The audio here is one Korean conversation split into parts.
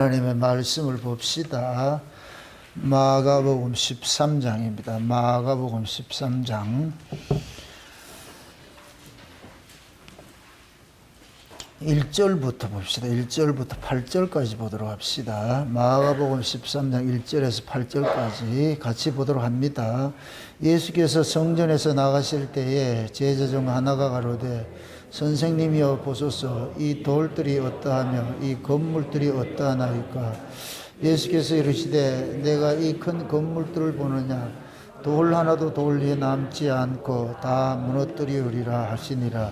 하나님의 말씀을 봅시다. 마가복음 13장입니다. 마가복음 13장 1절부터 봅시다. 1절부터 8절까지 보도록 합시다. 마가복음 13장 1절에서 8절까지 같이 보도록 합니다. 예수께서 성전에서 나가실 때에 제자 중 하나가 가로되 선생님이여 보소서, 이 돌들이 어떠하며 이 건물들이 어떠하나이까. 예수께서 이르시되 내가 이 큰 건물들을 보느냐. 돌 하나도 돌 위에 남지 않고 다 무너뜨리우리라 하시니라.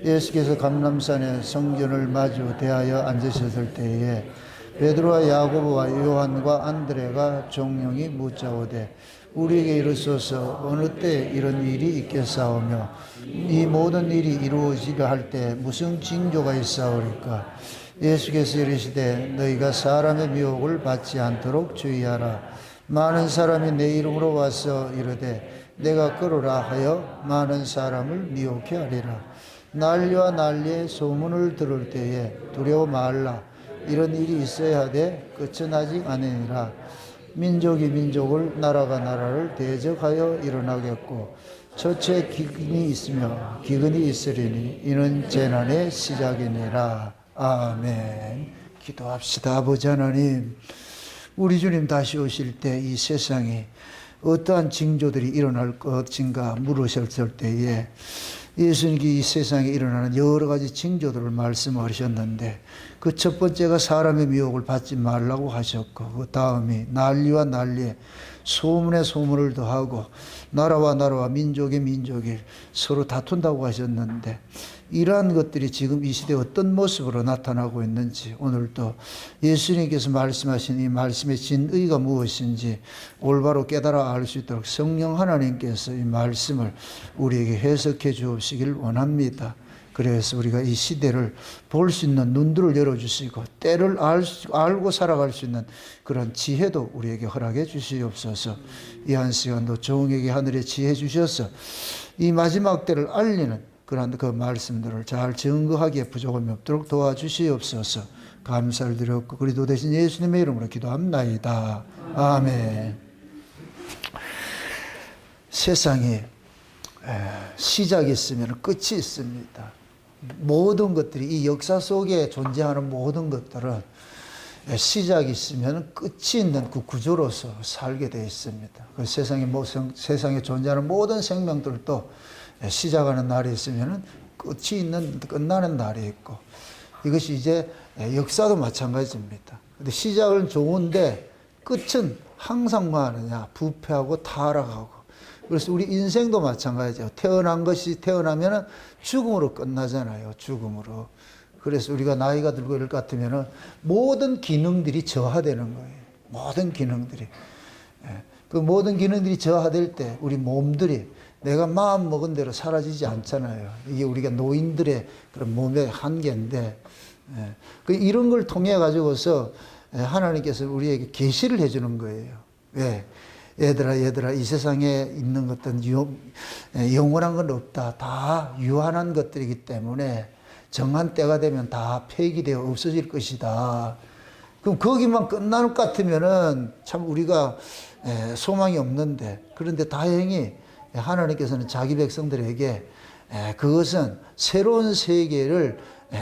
예수께서 감람산에 성전을 마주 대하여 앉으셨을 때에 베드로와 야고보와 요한과 안드레가 종용이 묻자오되 우리에게 이르소서, 어느 때 이런 일이 있겠사오며 이 모든 일이 이루어지려 할 때 무슨 징조가 있사오리까. 예수께서 이르시되 너희가 사람의 미혹을 받지 않도록 주의하라. 많은 사람이 내 이름으로 와서 이르되 내가 그러라 하여 많은 사람을 미혹해 하리라. 난리와 난리의 소문을 들을 때에 두려워 말라. 이런 일이 있어야 하되 끝은 아직 아니니라. 민족이 민족을, 나라가 나라를 대적하여 일어나겠고 첫째 기근이 있으며 기근이 있으리니 이는 재난의 시작이니라. 아멘. 기도합시다. 아버지 하나님, 우리 주님 다시 오실 때 이 세상에 어떠한 징조들이 일어날 것인가 물으셨을 때에 예수님이 이 세상에 일어나는 여러 가지 징조들을 말씀하셨는데 그 첫 번째가 사람의 미혹을 받지 말라고 하셨고, 그 다음이 난리와 난리에 소문에 소문을 더하고 나라와 나라와 민족의 민족이 서로 다툰다고 하셨는데, 이러한 것들이 지금 이 시대에 어떤 모습으로 나타나고 있는지, 오늘도 예수님께서 말씀하신 이 말씀의 진의가 무엇인지 올바로 깨달아 알 수 있도록 성령 하나님께서 이 말씀을 우리에게 해석해 주옵시길 원합니다. 그래서 우리가 이 시대를 볼 수 있는 눈들을 열어주시고 때를 알고 살아갈 수 있는 그런 지혜도 우리에게 허락해 주시옵소서. 이 한 시간도 종에게 하늘의 지혜 주셔서 이 마지막 때를 알리는 그런 그 말씀들을 잘 증거하기에 부족함이 없도록 도와주시옵소서. 감사를 드렸고 그리스도 되신 예수님의 이름으로 기도합나이다. 아멘. 세상에 시작이 있으면 끝이 있습니다. 모든 것들이 이 역사 속에 존재하는 모든 것들은 시작이 있으면 끝이 있는 그 구조로서 살게 되어 있습니다. 그 세상에 존재하는 모든 생명들도 시작하는 날이 있으면 끝이 있는, 끝나는 날이 있고, 이것이 이제 역사도 마찬가지입니다. 근데 시작은 좋은데 끝은 항상 뭐 하느냐, 부패하고 타락하고. 그래서 우리 인생도 마찬가지죠. 태어나면 죽음으로 끝나잖아요. 죽음으로. 그래서 우리가 나이가 들고 이럴 것 같으면 모든 기능들이 저하되는 거예요. 모든 기능들이. 그 모든 기능들이 저하될 때 우리 몸들이 내가 마음 먹은 대로 사라지지 않잖아요. 이게 우리가 노인들의 그런 몸의 한계인데, 이런 걸 통해 가지고서 하나님께서 우리에게 계시를 해주는 거예요. 왜? 얘들아, 이 세상에 있는 것들은 영원한 건 없다. 다 유한한 것들이기 때문에 정한 때가 되면 다 폐기되어 없어질 것이다. 그럼 거기만 끝날 것 같으면은 참 우리가 소망이 없는데, 그런데 다행히 하나님께서는 자기 백성들에게 그것은 새로운 세계를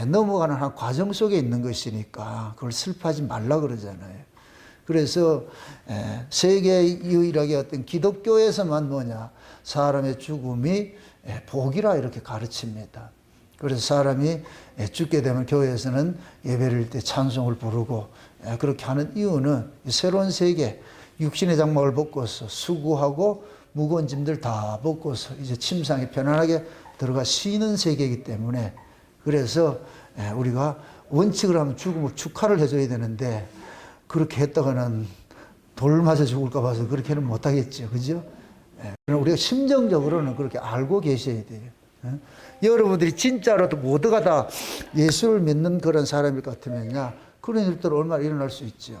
넘어가는 한 과정 속에 있는 것이니까 그걸 슬퍼하지 말라 그러잖아요. 그래서 세계 유일하게 어떤 기독교에서만 사람의 죽음이 복이라 이렇게 가르칩니다. 그래서 사람이 죽게 되면 교회에서는 예배를 때 찬송을 부르고 그렇게 하는 이유는 새로운 세계, 육신의 장막을 벗고서 수고하고 무거운 짐들 다 벗고서 이제 침상에 편안하게 들어가 쉬는 세계이기 때문에, 그래서 우리가 원칙을 하면 죽음을 축하를 해줘야 되는데 그렇게 했다가는 돌 맞아 죽을까 봐서 그렇게는 못하겠죠. 그죠? 그럼 우리가 심정적으로는 그렇게 알고 계셔야 돼요. 여러분들이 진짜로도 모두가 다 예수를 믿는 그런 사람일 것 같으면요, 그런 일들 얼마나 일어날 수 있죠.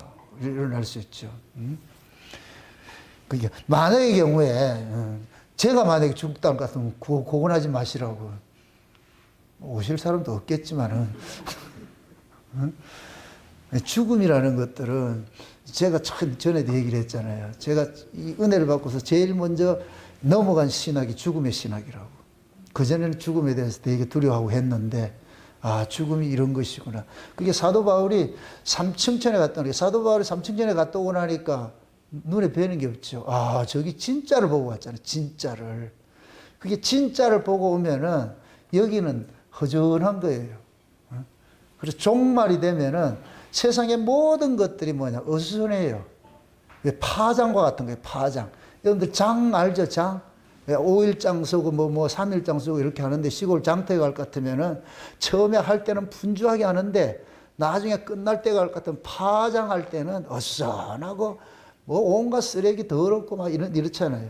그러니까 만약의 경우에 제가 만약에 죽다 할 것 같으면 고건하지 마시라고. 오실 사람도 없겠지만은 죽음이라는 것들은 제가 참 전에도 얘기를 했잖아요. 제가 이 은혜를 받고서 제일 먼저 넘어간 신학이 죽음의 신학이라고. 그전에는 죽음에 대해서 되게 두려워하고 했는데, 아, 죽음이 이런 것이구나. 그게 사도 바울이 삼층천에 갔다 오니까, 사도 바울이 삼층천에 갔다 오고 나니까 눈에 뵈는 게 없죠. 아, 저기 진짜를 보고 왔잖아요. 진짜를. 그게 진짜를 보고 오면은 여기는 허전한 거예요. 그래서 종말이 되면은 세상의 모든 것들이 뭐냐, 어수선해요. 파장과 같은 거예요, 파장. 여러분들 장 알죠, 장? 5일장 쓰고 뭐 3일장 쓰고 이렇게 하는데, 시골 장터에 갈 것 같으면은 처음에 할 때는 분주하게 하는데 나중에 끝날 때가 할 것 같으면 파장할 때는 어수선하고 뭐 온갖 쓰레기 더럽고 막 이렇잖아요.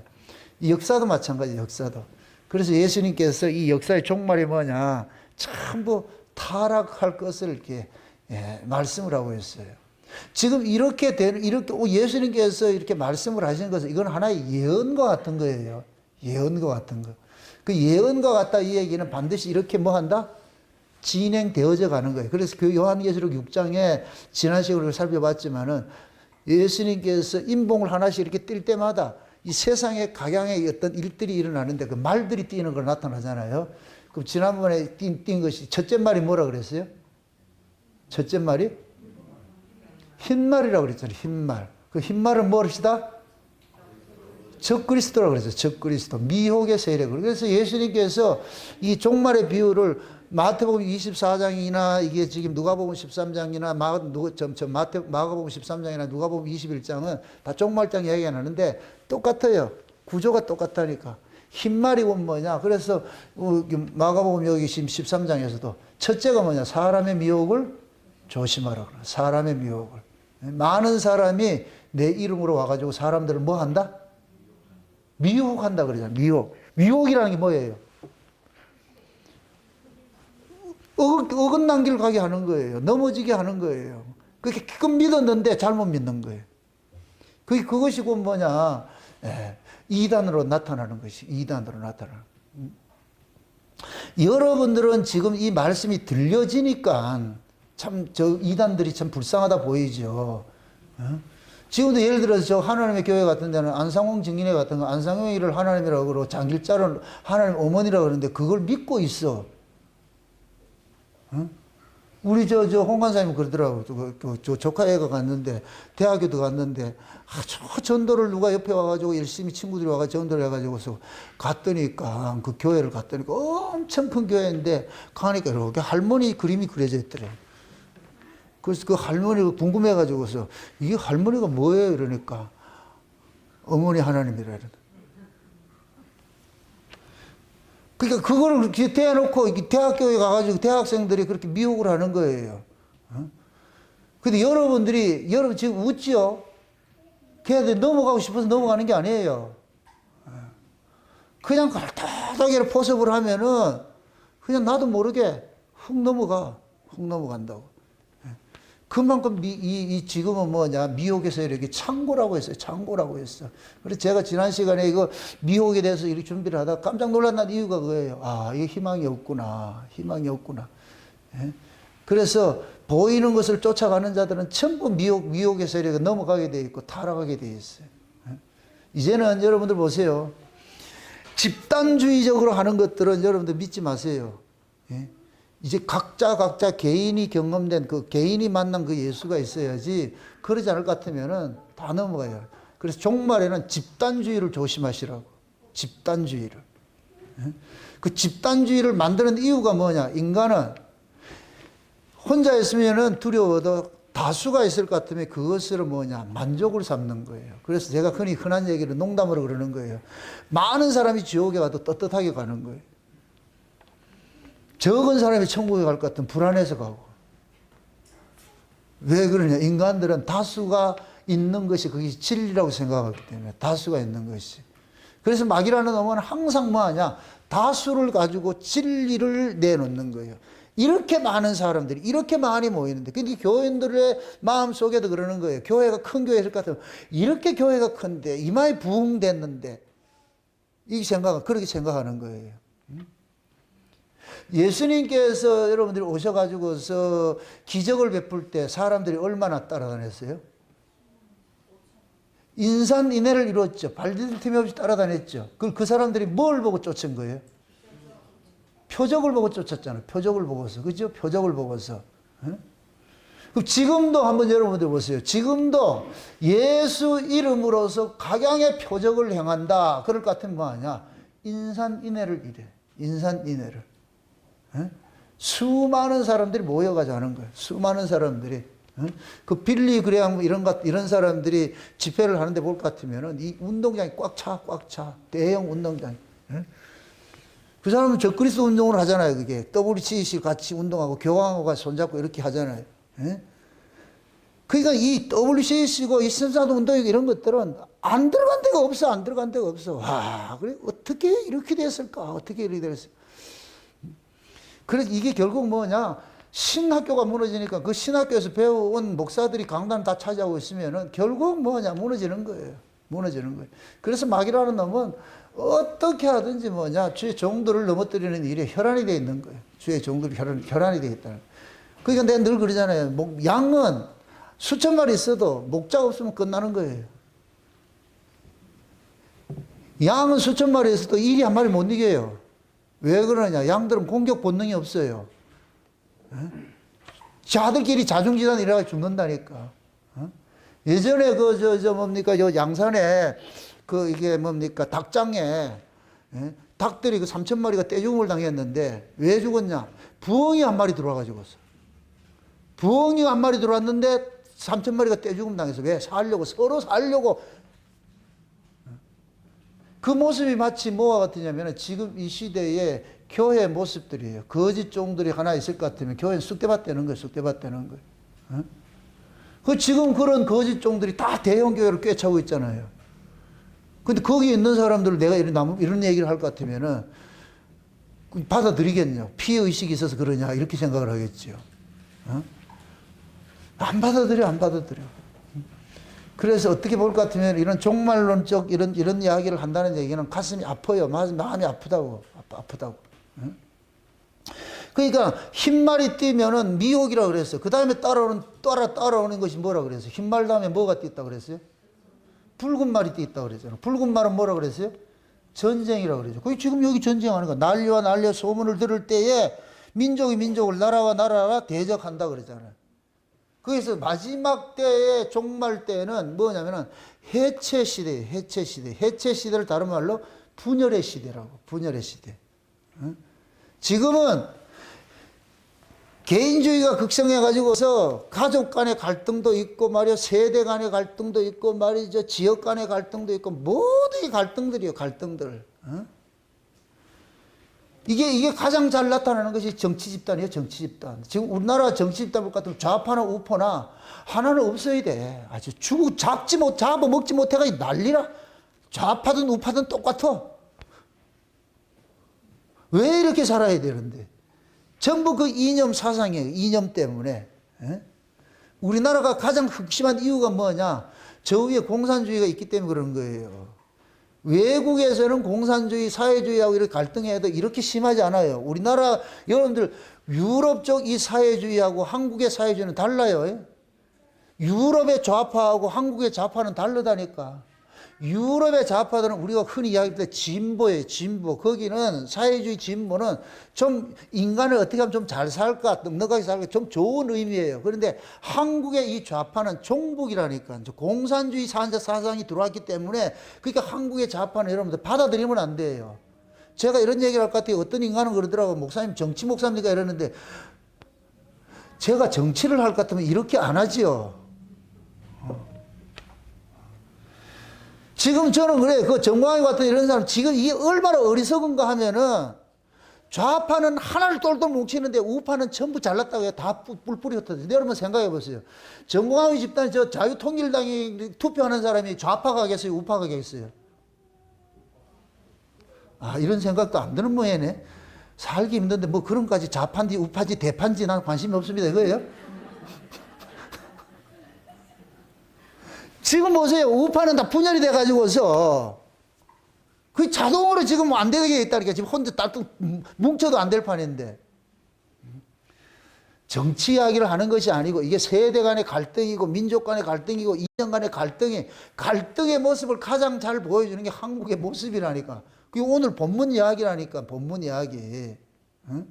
이 역사도 마찬가지예요, 역사도. 그래서 예수님께서 이 역사의 종말이 뭐냐, 전부 타락할 것을 이렇게 말씀을 하고 있어요. 지금 이렇게 예수님께서 이렇게 말씀을 하시는 것은 이건 하나의 예언과 같은 거예요. 예언과 같은 거. 그 예언과 같다 이 얘기는 반드시 이렇게 뭐 한다? 진행되어져 가는 거예요. 그래서 그 요한계시록 6장에 지난 시간에 살펴봤지만은 예수님께서 인봉을 하나씩 이렇게 뛸 때마다 이 세상의 각양의 어떤 일들이 일어나는데 그 말들이 뛰는 걸 나타나잖아요. 그럼 지난번에 뛴 것이 첫째 말이 뭐라 그랬어요? 첫째 말이 흰말이라고 그랬잖아요. 흰말. 그 흰말은 무엇이다? 적그리스도라고 그랬어요. 적그리스도. 미혹의 세력. 그래서 예수님께서 이 종말의 비유를 마태복음 24장이나 이게 지금 누가복음 13장이나 마가복음 13장이나 누가복음 21장은 다 종말장 이야기가 나는데 똑같아요. 구조가 똑같다니까. 흰말이 뭐냐. 그래서 마가복음 여기 지금 13장에서도 첫째가 뭐냐. 사람의 미혹을 조심하라. 사람의 미혹을. 많은 사람이 내 이름으로 와가지고 사람들을 뭐 한다? 미혹한다 그러잖아요. 미혹. 미혹이라는 게 뭐예요? 어긋난 길 가게 하는 거예요. 넘어지게 하는 거예요. 그렇게 기껏 믿었는데 잘못 믿는 거예요. 그것이 곧 뭐냐. 이단으로 나타나는 것이. 이단으로 나타나는. 여러분들은 지금 이 말씀이 들려지니까 참 이단들이 참 불쌍하다 보이죠. 지금도 예를 들어서 저 하나님의 교회 같은 데는 안상홍 증인회 같은 거, 안상홍이를 하나님이라고 그러고 장길자를 하나님 어머니라고 그러는데 그걸 믿고 있어. 우리 저 홍관사님이 그러더라고. 저 조카 애가 갔는데, 대학교도 갔는데, 저 전도를 누가 옆에 와가지고 열심히 친구들이 와가지고 전도를 해가지고서 갔더니까, 그 교회를 갔더니까 엄청 큰 교회인데, 가니까 이렇게 할머니 그림이 그려져 있더래. 그래서 그 할머니가 궁금해가지고서, 이게 할머니가 뭐예요? 이러니까, 어머니 하나님이라 이러더라. 그러니까 그거를 그렇게 대놓고 대학교에 가가지고 대학생들이 그렇게 미혹을 하는 거예요. 근데 여러분 지금 웃지요? 걔네들 넘어가고 싶어서 넘어가는 게 아니에요. 그냥 깔딱하게 포섭을 하면은 그냥 나도 모르게 훅 넘어간다고. 그만큼 지금은 뭐냐, 미혹에서 이렇게 창고라고 했어요. 창고라고 했어. 그래서 제가 지난 시간에 이거 미혹에 대해서 이렇게 준비를 하다가 깜짝 놀란 이유가 그거예요. 아, 이게 희망이 없구나. 희망이 없구나. 예? 그래서 보이는 것을 쫓아가는 자들은 전부 미혹에서 이렇게 넘어가게 돼 있고 타락하게 돼 있어요. 예? 이제는 여러분들 보세요. 집단주의적으로 하는 것들은 여러분들 믿지 마세요. 예? 이제 각자 개인이 경험된 그 개인이 만난 그 예수가 있어야지, 그러지 않을 것 같으면은 다 넘어가요. 그래서 종말에는 집단주의를 조심하시라고. 집단주의를. 그 집단주의를 만드는 이유가 뭐냐. 인간은 혼자 있으면은 두려워도 다수가 있을 것 같으면 그것을 뭐냐. 만족을 삼는 거예요. 그래서 제가 흔한 얘기를 농담으로 그러는 거예요. 많은 사람이 지옥에 가도 떳떳하게 가는 거예요. 적은 사람이 천국에 갈 것 같으면 불안해서 가고. 왜 그러냐. 인간들은 다수가 있는 것이 그게 진리라고 생각하기 때문에. 다수가 있는 것이. 그래서 마귀라는 놈은 항상 뭐하냐. 다수를 가지고 진리를 내놓는 거예요. 이렇게 많은 사람들이 이렇게 많이 모이는데, 근데 교인들의 마음속에도 그러는 거예요. 교회가 큰 교회일 것 같으면 이렇게 교회가 큰데 이마에 부흥됐는데, 그렇게 생각하는 거예요. 예수님께서 여러분들이 오셔가지고서 기적을 베풀 때 사람들이 얼마나 따라다녔어요? 인산인해를 이루었죠. 발디딜 틈이 없이 따라다녔죠. 그 사람들이 뭘 보고 쫓은 거예요? 표적을 보고 쫓았잖아요. 표적을 보고서. 그죠? 표적을 보고서. 그럼 지금도 한번 여러분들 보세요. 지금도 예수 이름으로서 각양의 표적을 행한다. 그럴 것 같으면 뭐하냐? 인산인해를 이래. 인산인해를. 수많은 사람들이 모여가지고 하는 거예요. 수많은 사람들이. 그 빌리 그레함 이런 사람들이 집회를 하는데 볼 것 같으면은 이 운동장이 꽉 차. 대형 운동장. 그 사람은 적그리스도 운동을 하잖아요. 그게 WCC 같이 운동하고 교황하고 손잡고 이렇게 하잖아요. 그러니까 이 WCC고 이 신사도 운동이고 이런 것들은 안 들어간 데가 없어. 안 들어간 데가 없어. 와, 그래 어떻게 이렇게 됐을까? 어떻게 이렇게 됐을까? 그래서 이게 결국 뭐냐? 신학교가 무너지니까 그 신학교에서 배워온 목사들이 강단 다 차지하고 있으면은 결국 뭐냐? 무너지는 거예요. 무너지는 거예요. 그래서 마귀라는 놈은 어떻게 하든지 뭐냐? 주의 종들을 넘어뜨리는 일에 혈안이 되어 있는 거예요. 주의 종들이 혈안이 되어 있다는 거예요. 그러니까 내가 늘 그러잖아요. 양은 수천 마리 있어도 목자가 없으면 끝나는 거예요. 양은 수천 마리 있어도 일이 한 마리 못 이겨요. 왜 그러냐? 양들은 공격 본능이 없어요. 자들끼리 자중지단 일어나서 죽는다니까. 예전에 뭡니까? 요 양산에 이게 뭡니까? 닭장에 닭들이 3,000마리가 떼죽음을 당했는데 왜 죽었냐? 부엉이 한 마리 들어와 가지고서. 부엉이가 한 마리 들어왔는데 3,000마리가 떼죽음 당해서 왜? 살려고, 서로 살려고. 그 모습이 마치 뭐와 같으냐면 지금 이 시대의 교회 모습들이에요. 거짓 종들이 하나 있을 것 같으면 교회는 쑥대밭 되는 거예요. 쑥대밭 되는 거예요. 그 지금 그런 거짓 종들이 다 대형 교회를 꿰차고 있잖아요. 근데 거기 있는 사람들 내가 이런 얘기를 할 것 같으면은 받아들이겠냐? 피해의식이 있어서 그러냐? 이렇게 생각을 하겠죠. 안 받아들여. 그래서 어떻게 볼 것 같으면 이런 종말론적 이런 이야기를 한다는 얘기는 가슴이 아파요. 마음이 아프다고. 그러니까 흰말이 뛰면은 미혹이라고 그랬어요. 그 다음에 따라오는 것이 뭐라 그랬어요? 흰말 다음에 뭐가 뛰었다고 그랬어요? 붉은 말이 뛰었다고 그랬잖아요. 붉은 말은 뭐라 그랬어요? 전쟁이라고 그러죠. 그게 지금 여기 전쟁하는 거야. 난리와 난리와 소문을 들을 때에 민족이 민족을 나라와 나라가 대적한다 그러잖아요. 그래서 마지막 때의 종말 때는 뭐냐면은 해체 시대예요. 해체 시대를 다른 말로 분열의 시대라고. 분열의 시대. 지금은 개인주의가 극성해가지고서 가족 간의 갈등도 있고 말이야, 세대 간의 갈등도 있고 말이죠, 지역 간의 갈등도 있고 모든 갈등들이에요. 갈등들. 이게 가장 잘 나타나는 것이 정치 집단이에요. 정치 집단. 지금 우리나라 정치 집단 같은 좌파나 우파나 하나는 없어야 돼. 아주 잡아먹지 못해가지고 난리라. 좌파든 우파든 똑같아. 왜 이렇게 살아야 되는데? 전부 그 이념 사상이에요. 이념 때문에. 우리나라가 가장 극심한 이유가 뭐냐? 저 위에 공산주의가 있기 때문에 그런 거예요. 외국에서는 공산주의, 사회주의하고 이렇게 갈등해도 이렇게 심하지 않아요. 우리나라 여러분들 유럽 쪽 이 사회주의하고 한국의 사회주의는 달라요. 유럽의 좌파하고 한국의 좌파는 다르다니까. 유럽의 좌파들은 우리가 흔히 이야기할 때 진보예요. 진보. 거기는 사회주의 진보는 좀 인간을 어떻게 하면 좀 잘 살까, 넉넉하게 살까, 좀 좋은 의미예요. 그런데 한국의 이 좌파는 종북이라니까. 공산주의 사상이 들어왔기 때문에, 그러니까 한국의 좌파는 여러분들 받아들이면 안 돼요. 제가 이런 얘기를 할 것 같아요. 어떤 인간은 그러더라고요. 목사님, 정치 목사입니까? 이러는데, 제가 정치를 할 것 같으면 이렇게 안 하지요. 지금 저는 그래. 그 정광희 같은 이런 사람, 지금 이게 얼마나 어리석은가 하면은, 좌파는 하나를 똘똘 뭉치는데 우파는 전부 잘났다고 해요. 다 뿔뿔이 흩어져. 여러분 생각해 보세요. 정광희 집단, 자유통일당이 투표하는 사람이 좌파가 겠어요? 우파가 겠어요? 아, 이런 생각도 안 드는 모양이네. 살기 힘든데 뭐 그런 까지 좌파인지 우파인지 대파인지 난 관심이 없습니다. 이거예요? 지금 보세요. 우파는 다 분열이 돼가지고서. 그 자동으로 지금 안 되게 있다니까. 지금 혼자 딸뚱 뭉쳐도 안 될 판인데. 정치 이야기를 하는 것이 아니고 이게 세대 간의 갈등이고 민족 간의 갈등이고 이념 간의 갈등의 모습을 가장 잘 보여주는 게 한국의 모습이라니까. 그게 오늘 본문 이야기라니까. 본문 이야기. 응?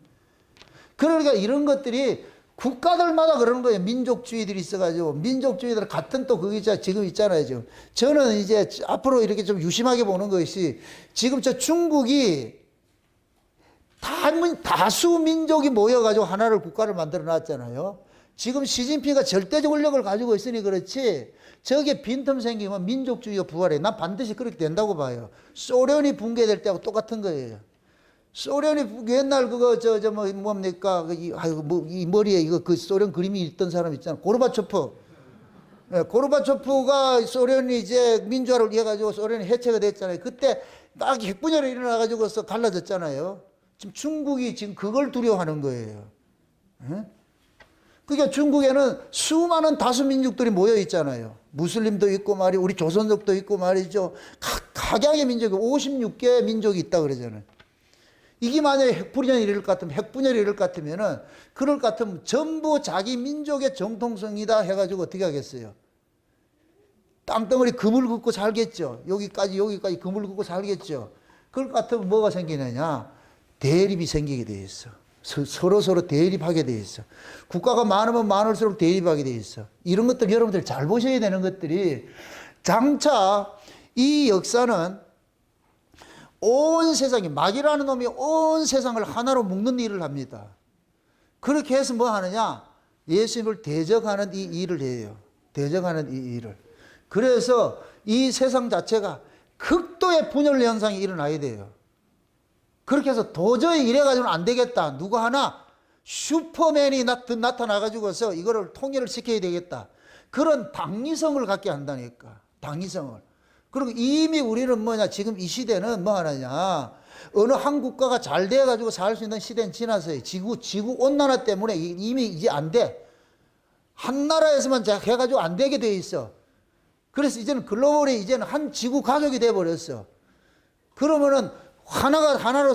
그러니까 이런 것들이 국가들마다 그러는 거예요. 민족주의들이 있어가지고 민족주의들 같은 또 그게 지금 있잖아요. 지금 저는 이제 앞으로 이렇게 좀 유심하게 보는 것이 지금 저 중국이 다수 민족이 모여가지고 하나를 국가를 만들어 놨잖아요. 지금 시진핑가 절대적 권력을 가지고 있으니 그렇지 저게 빈틈 생기면 민족주의가 부활해. 난 반드시 그렇게 된다고 봐요. 소련이 붕괴될 때하고 똑같은 거예요. 소련이 옛날 그거 뭡니까 이 머리에 이거 그 소련 그림이 있던 사람 있잖아. 고르바초프. 예, 고르바초프가 소련이 이제 민주화를 해가지고 소련이 해체가 됐잖아요. 그때 막 핵분열이 일어나가지고서 갈라졌잖아요. 지금 중국이 지금 그걸 두려워하는 거예요. 예? 그러니까 중국에는 수많은 다수 민족들이 모여 있잖아요. 무슬림도 있고 말이죠. 우리 조선족도 있고 말이죠. 각양의 민족이 56개의 민족이 있다 그러잖아요. 이게 만약에 핵분열이 이럴 것 같으면은, 그럴 것 같으면 전부 자기 민족의 정통성이다 해가지고 어떻게 하겠어요? 땅덩어리 금을 긋고 살겠죠. 여기까지 금을 긋고 살겠죠. 그럴 것 같으면 뭐가 생기느냐? 대립이 생기게 돼 있어. 서로 대립하게 돼 있어. 국가가 많으면 많을수록 대립하게 돼 있어. 이런 것들 여러분들 잘 보셔야 되는 것들이, 장차 이 역사는 온 세상이, 마귀라는 놈이 온 세상을 하나로 묶는 일을 합니다. 그렇게 해서 뭐 하느냐? 예수님을 대적하는 이 일을 해요. 대적하는 이 일을. 그래서 이 세상 자체가 극도의 분열 현상이 일어나야 돼요. 그렇게 해서 도저히 이래가지고는 안 되겠다. 누가 하나 슈퍼맨이 나타나가지고서 이거를 통일을 시켜야 되겠다. 그런 당위성을 갖게 한다니까. 당위성을. 그리고 이미 우리는 뭐냐, 지금 이 시대는 뭐 하느냐, 어느 한 국가가 잘 돼가지고 살 수 있는 시대는 지났어요. 지구 온난화 때문에 이미 이제 안 돼. 한 나라에서만 해가지고 안 되게 돼 있어. 그래서 이제는 글로벌이 이제는 한 지구 가족이 돼버렸어. 그러면은 하나로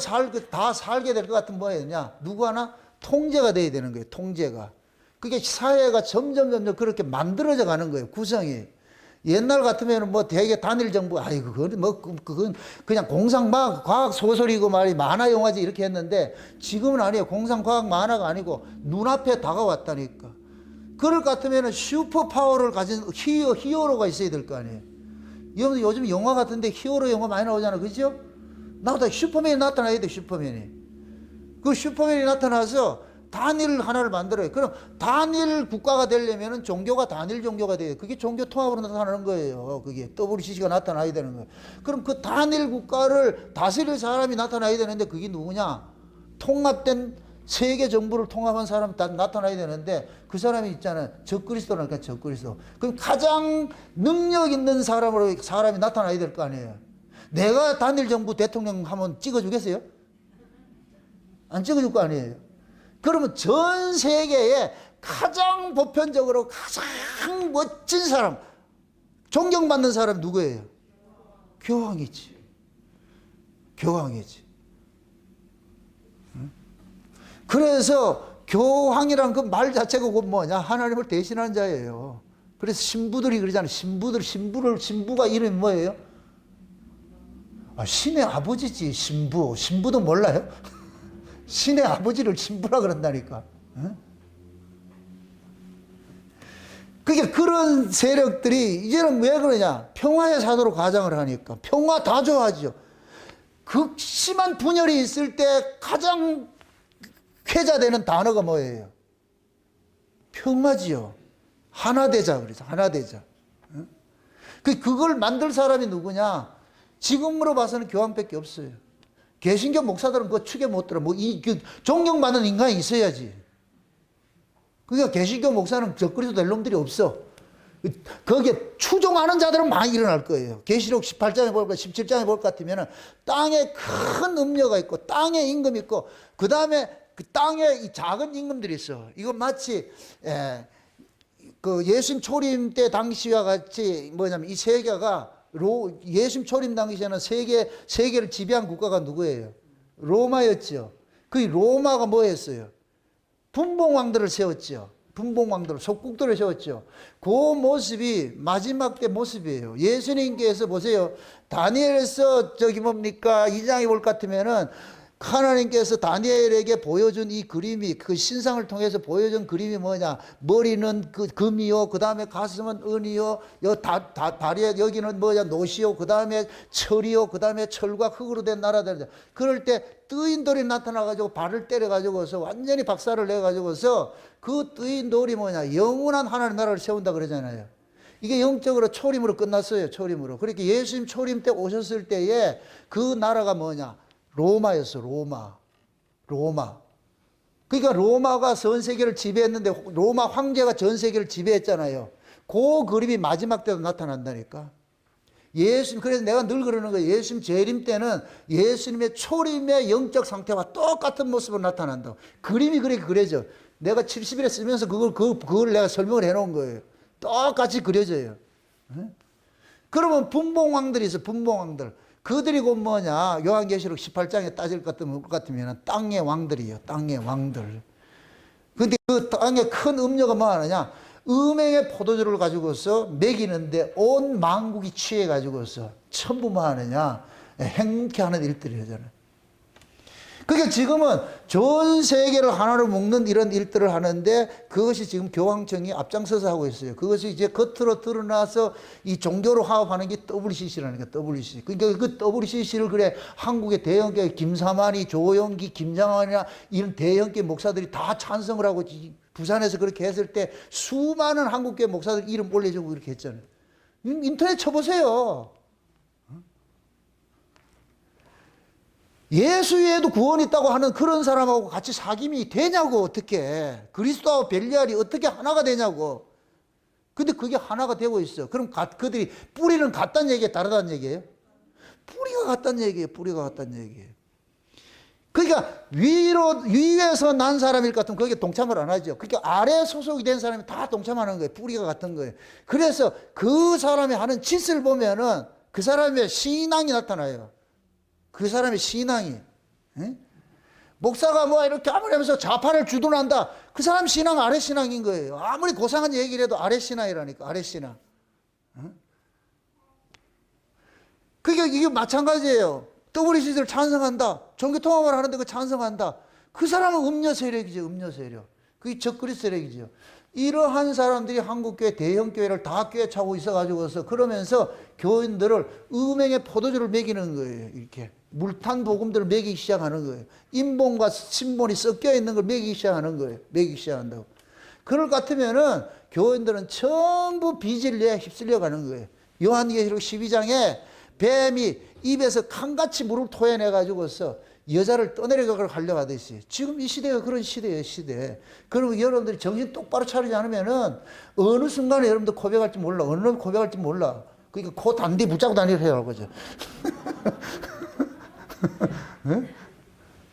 다 살게 될 것 같은 뭐였냐? 누구 하나? 통제가 돼야 되는 거예요. 통제가. 그게 사회가 점점 그렇게 만들어져 가는 거예요. 구성이. 옛날 같으면 뭐 대개 단일 정부, 아이고, 그건 그냥 과학 소설이고 만화 영화지 이렇게 했는데, 지금은 아니에요. 공상과학 만화가 아니고 눈앞에 다가왔다니까. 그럴 것 같으면 슈퍼 파워를 가진 히어로가 있어야 될 거 아니에요. 여러분 요즘 영화 같은데 히어로 영화 많이 나오잖아. 그죠? 나보다 슈퍼맨이 나타나야 돼, 슈퍼맨이. 그 슈퍼맨이 나타나서 단일 하나를 만들어요. 그럼 단일 국가가 되려면 종교가 단일 종교가 돼요. 그게 종교 통합으로 나타나는 거예요. 그게 WCC가 나타나야 되는 거예요. 그럼 그 단일 국가를 다스릴 사람이 나타나야 되는데, 그게 누구냐? 통합된 세계 정부를 통합한 사람 나타나야 되는데, 그 사람이 있잖아요. 적그리스도라니까, 적그리스도. 그럼 가장 능력 있는 사람이 나타나야 될 거 아니에요. 내가 단일 정부 대통령 하면 찍어주겠어요? 안 찍어줄 거 아니에요. 그러면 전 세계에 가장 보편적으로 가장 멋진 사람, 존경받는 사람 누구예요? 교황이지. 교황이지. 그래서 교황이란 그 말 자체가 뭐냐? 하나님을 대신하는 자예요. 그래서 신부들이 그러잖아요. 신부가 이름이 뭐예요? 신의 아버지지, 신부. 신부도 몰라요? 신의 아버지를 신부라 그런다니까. 그게 그런 세력들이 이제는 왜 그러냐? 평화의 사도로 가장을 하니까. 평화 다 좋아하죠. 극심한 분열이 있을 때 가장 회자되는 단어가 뭐예요? 평화지요. 하나 되자 그래서 하나 되자. 그걸 만들 사람이 누구냐? 지금으로 봐서는 교황밖에 없어요. 개신교 목사들은 그 축에 못 들어. 존경받는 인간이 있어야지. 그러니까 개신교 목사는 적그리스도 될 놈들이 없어. 거기에 추종하는 자들은 많이 일어날 거예요. 계시록 18장에 볼까 17장에 볼 것 같으면 땅에 큰 음료가 있고 땅에 임금이 있고 그 다음에 그 땅에 이 작은 임금들이 있어. 이거 마치 그 예수님 초림 때 당시와 같이 뭐냐면 이 세계가 예수님 초림 당시에는 세계를 지배한 국가가 누구예요? 로마였죠. 그 로마가 뭐 했어요? 분봉왕들을 세웠죠. 분봉왕들, 속국들을 세웠죠. 그 모습이 마지막 때 모습이에요. 예수님께서 보세요. 다니엘에서 저기 뭡니까? 2장에 볼 것 같으면은 하나님께서 다니엘에게 보여준 이 그림이, 그 신상을 통해서 보여준 그림이 뭐냐? 머리는 금이요, 그 다음에 가슴은 은이요, 다리에 여기는 뭐냐? 노시요, 그 다음에 철이요, 그 다음에 철과 흙으로 된 나라들. 그럴 때 뜨인 돌이 나타나가지고 발을 때려가지고서 완전히 박살을 내가지고서 그 뜨인 돌이 뭐냐? 영원한 하나님 나라를 세운다 그러잖아요. 이게 영적으로 초림으로 끝났어요. 초림으로. 그러니까 예수님 초림 때 오셨을 때에 그 나라가 뭐냐? 로마였어. 로마. 그러니까 로마가 전 세계를 지배했는데 로마 황제가 전 세계를 지배했잖아요. 그 그림이 마지막 때도 나타난다니까. 예수님, 그래서 내가 늘 그러는 거예요. 예수님 재림 때는 예수님의 초림의 영적 상태와 똑같은 모습으로 나타난다. 그림이 그렇게 그려져. 내가 70일에 쓰면서 그걸 내가 설명을 해놓은 거예요. 똑같이 그려져요. 그러면 분봉왕들이 있어. 분봉왕들. 그들이 곧 뭐냐? 요한계시록 18장에 따질 것 같으면 땅의 왕들이에요. 땅의 왕들. 근데 그 땅에 큰 음료가 뭐 하느냐? 음행의 포도주를 가지고서 먹이는데 온 만국이 취해가지고서 전부 뭐 하느냐? 행복해 하는 일들이 하잖아요. 그러니까 지금은 전 세계를 하나로 묶는 이런 일들을 하는데 그것이 지금 교황청이 앞장서서 하고 있어요. 그것이 이제 겉으로 드러나서 이 종교로 화합하는 게 WCC라는 거예요. WCC. 그러니까 그 WCC를 그래 한국의 대형교회 김사만이, 조영기, 김장환이나 이런 대형교회 목사들이 다 찬성을 하고 부산에서 그렇게 했을 때 수많은 한국교회 목사들 이름 올려주고 이렇게 했잖아요. 인터넷 쳐보세요. 예수 외에도 구원이 있다고 하는 그런 사람하고 같이 사귐이 되냐고. 어떻게 그리스도와 벨리알이 어떻게 하나가 되냐고. 근데 그게 하나가 되고 있어. 그럼 그들이 뿌리는 같다는 얘기예요, 다르다는 얘기예요? 뿌리가 같다는 얘기예요. 뿌리가 같다는 얘기예요. 그러니까 위에서 난 사람일 것 같으면 거기에 동참을 안 하죠. 그러니까 아래 소속이 된 사람이 다 동참하는 거예요. 뿌리가 같은 거예요. 그래서 그 사람이 하는 짓을 보면은 그 사람의 신앙이 나타나요. 그 사람의 신앙이. 에? 목사가 뭐 이렇게 아무리 하면서 좌파를 주둔한다. 그 사람 신앙 아래 신앙인 거예요. 아무리 고상한 얘기를 해도 아래 신앙이라니까. 아래 신앙. 그러니까 이게 마찬가지예요. WCC를 찬성한다. 종교통합을 하는데 그 찬성한다. 그 사람은 음료 세력이죠. 음료 세력. 그게 적그리스 세력이죠. 이러한 사람들이 한국교회 대형교회를 다 꿰차고 있어가지고서 그러면서 교인들을 음행의 포도주를 먹이는 거예요. 이렇게. 물탄 복음들을 먹이기 시작하는 거예요. 인본과 신본이 섞여 있는 걸 먹이기 시작하는 거예요. 먹이기 시작한다고. 그럴 것 같으면은 교인들은 전부 비진리에 휩쓸려 가는 거예요. 요한계시록 12장에 뱀이 입에서 칼같이 물을 토해내가지고서 여자를 떠내려가려고 하듯이 지금 이 시대가 그런 시대예요, 시대. 그러면 여러분들이 정신 똑바로 차리지 않으면은 어느 순간에 여러분들 고백할지 몰라. 어느 날 고백할지 몰라. 그러니까 코 단디 붙잡고 다니려고 하는 거죠.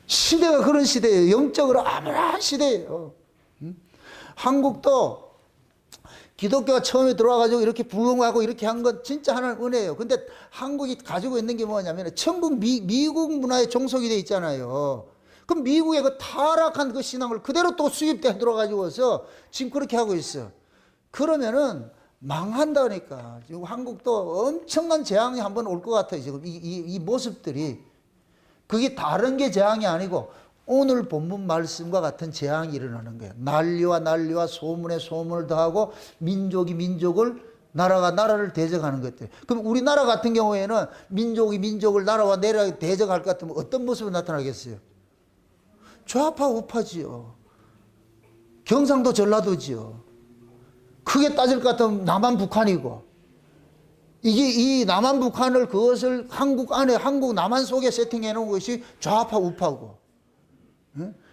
시대가 그런 시대예요. 영적으로 암울한 시대예요. 한국도 기독교가 처음에 들어와가지고 이렇게 부흥하고 이렇게 한 건 진짜 하나님 은혜예요. 근데 한국이 가지고 있는 게 뭐냐면 천국 미국 문화에 종속이 돼 있잖아요. 그럼 미국의 그 타락한 그 신앙을 그대로 또 수입돼 들어가지고서 지금 그렇게 하고 있어. 그러면은 망한다니까. 지금 한국도 엄청난 재앙이 한번 올 것 같아요. 지금 이 모습들이. 그게 다른 게 재앙이 아니고 오늘 본문 말씀과 같은 재앙이 일어나는 거예요. 난리와 소문에 소문을 더하고 민족이 민족을, 나라가 나라를 대적하는 것들. 그럼 우리나라 같은 경우에는 민족이 민족을, 나라와 나라를 대적할 것 같으면 어떤 모습으로 나타나겠어요? 좌파 우파지요. 경상도 전라도지요. 크게 따질 것 같으면 남한 북한이고. 이게 이 남한 북한을 그것을 한국 안에 한국 남한 속에 세팅해 놓은 것이 좌파 우파고.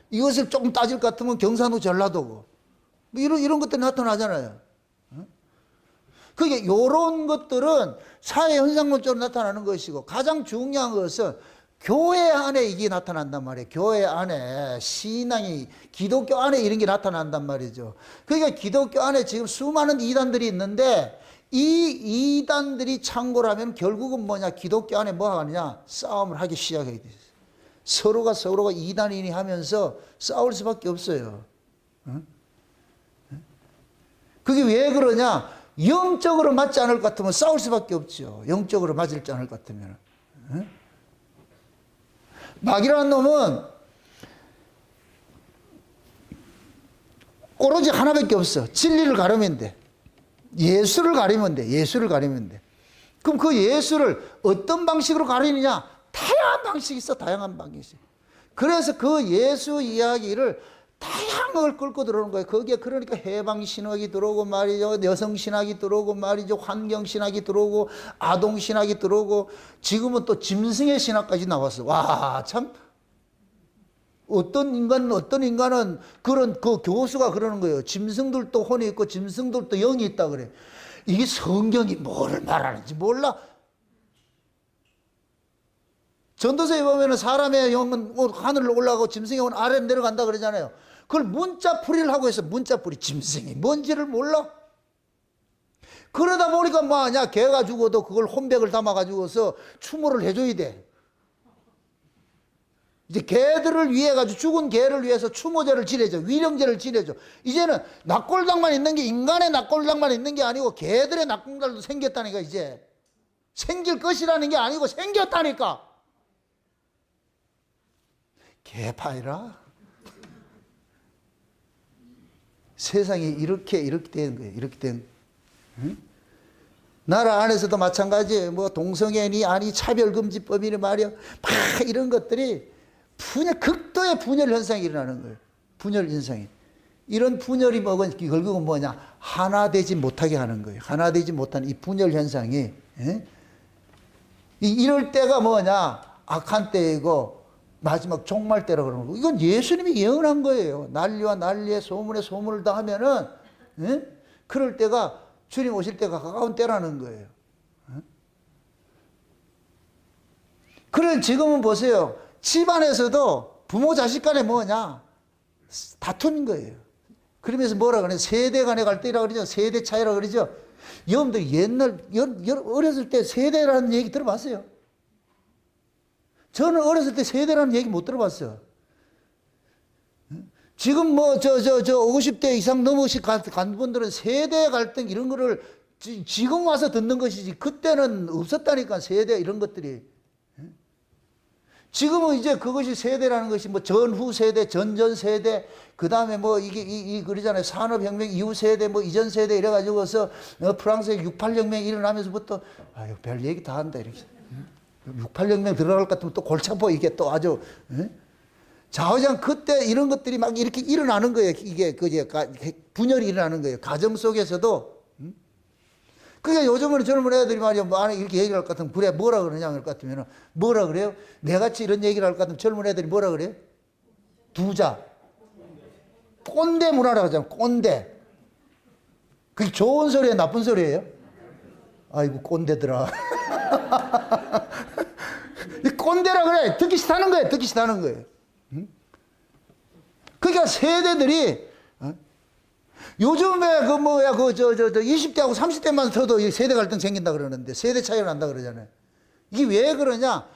이것을 조금 따질 것 같으면 경상도 전라도고. 이런 것들이 나타나잖아요. 그게 이런 것들은 사회 현상론적으로 나타나는 것이고 가장 중요한 것은 교회 안에 이게 나타난단 말이에요. 교회 안에 신앙이, 기독교 안에 이런 게 나타난단 말이죠. 그러니까 기독교 안에 지금 수많은 이단들이 있는데 이 이단들이 창궐하면 결국은 뭐냐? 기독교 안에 뭐 하느냐? 싸움을 하기 시작하게 돼요. 서로가 이단이니 하면서 싸울 수밖에 없어요. 그게 왜 그러냐? 영적으로 맞지 않을 것 같으면 싸울 수밖에 없죠. 영적으로 맞지 않을 것 같으면. 마귀라는 놈은 오로지 하나밖에 없어. 진리를 가르면 돼. 예수를 가리면 돼. 예수를 가리면 돼. 그럼 그 예수를 어떤 방식으로 가리느냐? 다양한 방식이 있어. 다양한 방식이. 그래서 그 예수 이야기를 다양한 걸 끌고 들어오는 거예요. 거기에 그러니까 해방신학이 들어오고 말이죠. 여성신학이 들어오고 말이죠. 환경신학이 들어오고 아동신학이 들어오고 지금은 또 짐승의 신학까지 나왔어. 와, 참. 어떤 인간은 그런 그 교수가 그러는 거예요. 짐승들도 혼이 있고 짐승들도 영이 있다 그래. 이게 성경이 뭐를 말하는지 몰라. 전도서에 보면은 사람의 영은 하늘로 올라가고 짐승의 영은 아래로 내려간다 그러잖아요. 그걸 문자풀이를 하고 있어. 문자풀이. 짐승이 뭔지를 몰라. 그러다 보니까 뭐하냐? 개가 죽어도 그걸 혼백을 담아가지고서 추모를 해줘야 돼. 이제 개들을 위해 가지고 죽은 개를 위해서 추모제를 지내죠. 위령제를 지내죠. 이제는 낙골당만 있는 게 인간의 낙골당만 있는 게 아니고 개들의 낙골당도 생겼다니까. 이제 생길 것이라는 게 아니고 생겼다니까. 개파이라. 세상이 이렇게 되는 거예요. 이렇게 된. 응? 나라 안에서도 마찬가지예요. 뭐 동성애니 아니 차별금지법이니 말이야. 막 이런 것들이 극도의 분열 현상이 일어나는 거예요. 분열 현상이. 이런 분열이 결국은 뭐냐? 하나 되지 못하게 하는 거예요. 하나 되지 못하는 이 분열 현상이. 예? 이럴 때가 뭐냐? 악한 때이고 마지막 종말 때라 그러는 거예요. 이건 예수님이 예언한 거예요. 난리와 난리에 소문에 소문을 다 하면은, 예? 그럴 때가 주님 오실 때가 가까운 때라는 거예요. 예? 그래, 지금은 보세요. 집안에서도 부모 자식 간에 뭐냐? 다투는 거예요. 그러면서 뭐라 그러냐? 세대 간의 갈등이라고 그러죠. 세대 차이라고 그러죠. 여러분들 어렸을 때 세대라는 얘기 들어봤어요? 저는 어렸을 때 세대라는 얘기 못 들어봤어요. 지금 50대 이상 넘으신 간 분들은 세대 갈등 이런 거를 지금 와서 듣는 것이지 그때는 없었다니까. 세대 이런 것들이. 지금은 이제 그것이 세대라는 것이 뭐 전후 세대, 전전 세대, 그 다음에 뭐 이게 그러잖아요. 산업혁명 이후 세대, 뭐 이전 세대 이래가지고서 프랑스의 68혁명이 일어나면서부터 아유, 별 얘기 다 한다, 이렇게. 68혁명 들어갈 것 같으면 또 골치 아파, 이게 또 아주. 좌우장 그때 이런 것들이 막 이렇게 일어나는 거예요. 이게 분열이 일어나는 거예요. 가정 속에서도. 그러니까 요즘은 젊은 애들이 말이야, 뭐 안에 이렇게 얘기를 할 것 같으면, 그래, 뭐라 그러냐, 할 것 같으면, 뭐라 그래요? 내같이 이런 얘기를 할 것 같으면 젊은 애들이 뭐라 그래요? 두자. 꼰대 문화라고 하잖아, 꼰대. 그게 좋은 소리예요, 나쁜 소리예요? 아이고, 꼰대들아. 이 꼰대라 그래. 듣기 싫다는 거예요, 듣기 싫다는 거예요. 그러니까 세대들이, 요즘에 20대하고 30대만 서도 세대 갈등 생긴다 그러는데, 세대 차이가 난다 그러잖아요. 이게 왜 그러냐?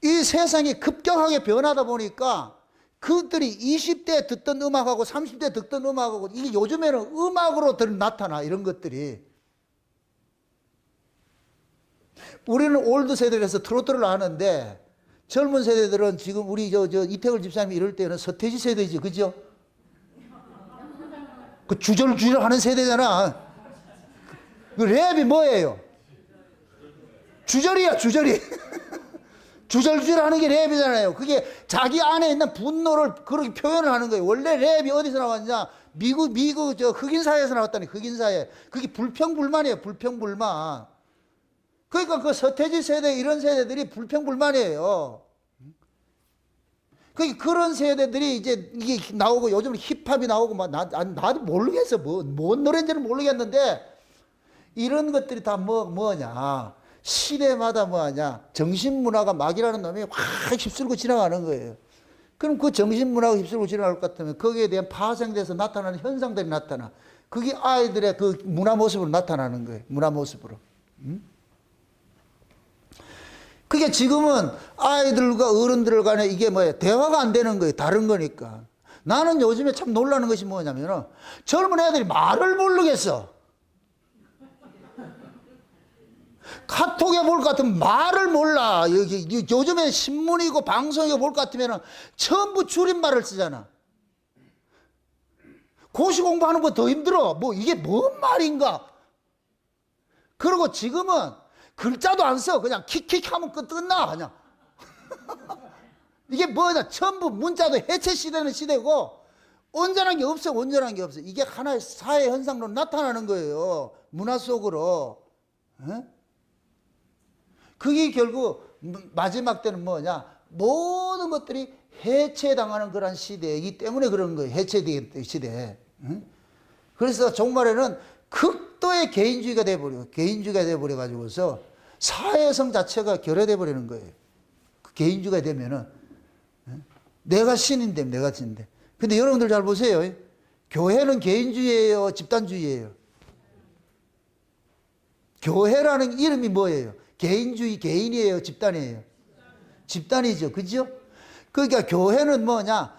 이 세상이 급격하게 변하다 보니까 그들이 20대 듣던 음악하고 30대 듣던 음악하고 이게 요즘에는 음악으로 나타나, 이런 것들이. 우리는 올드 세대라서 트로트를 아는데 젊은 세대들은 지금 우리 이태걸 집사님이 이럴 때는 서태지 세대지, 그죠? 그 주절주절 하는 세대잖아. 그 랩이 뭐예요? 주절이야, 주절이. 주절주절 하는 게 랩이잖아요. 그게 자기 안에 있는 분노를 그렇게 표현을 하는 거예요. 원래 랩이 어디서 나왔냐? 미국 흑인사회에서 나왔다니, 흑인사회. 그게 불평불만이에요, 불평불만. 그러니까 그 서태지 세대, 이런 세대들이 불평불만이에요. 그런 세대들이 이제 이게 나오고 요즘 힙합이 나오고 나도 모르겠어. 뭔 노래인지는 모르겠는데 이런 것들이 다 뭐냐. 시대마다 뭐하냐. 정신문화가 막이라는 놈이 확 휩쓸고 지나가는 거예요. 그럼 그 정신문화가 휩쓸고 지나갈 것 같으면 거기에 대한 파생돼서 나타나는 현상들이 나타나. 그게 아이들의 그 문화 모습으로 나타나는 거예요. 문화 모습으로. 그게 지금은 아이들과 어른들 간에 이게 뭐예요? 대화가 안 되는 거예요. 다른 거니까. 나는 요즘에 참 놀라는 것이 뭐냐면 젊은 애들이 말을 모르겠어. 카톡에 볼 것 같으면 말을 몰라. 요즘에 신문이고 방송이고 볼 것 같으면 전부 줄임말을 쓰잖아. 고시 공부하는 거 더 힘들어. 뭐 이게 뭔 말인가? 그리고 지금은 글자도 안 써. 그냥 킥킥 하면 끝나. 그냥. 이게 뭐냐. 전부 문자도 해체 시대는 시대고 온전한 게 없어. 온전한 게 없어. 이게 하나의 사회 현상으로 나타나는 거예요. 문화 속으로. 에? 그게 결국 마지막 때는 뭐냐. 모든 것들이 해체당하는 그런 시대이기 때문에 그런 거예요. 해체되는 시대. 그래서 종말에는 극도의 개인주의가 돼버려. 개인주의가 돼버려가지고서 사회성 자체가 결여돼 버리는 거예요. 그 개인주의가 되면은 내가 신인데 내가 신인데. 근데 여러분들 잘 보세요. 교회는 개인주의예요, 집단주의예요. 교회라는 이름이 뭐예요? 개인주의, 개인이에요, 집단이에요? 집단이죠, 그죠? 그러니까 교회는 뭐냐?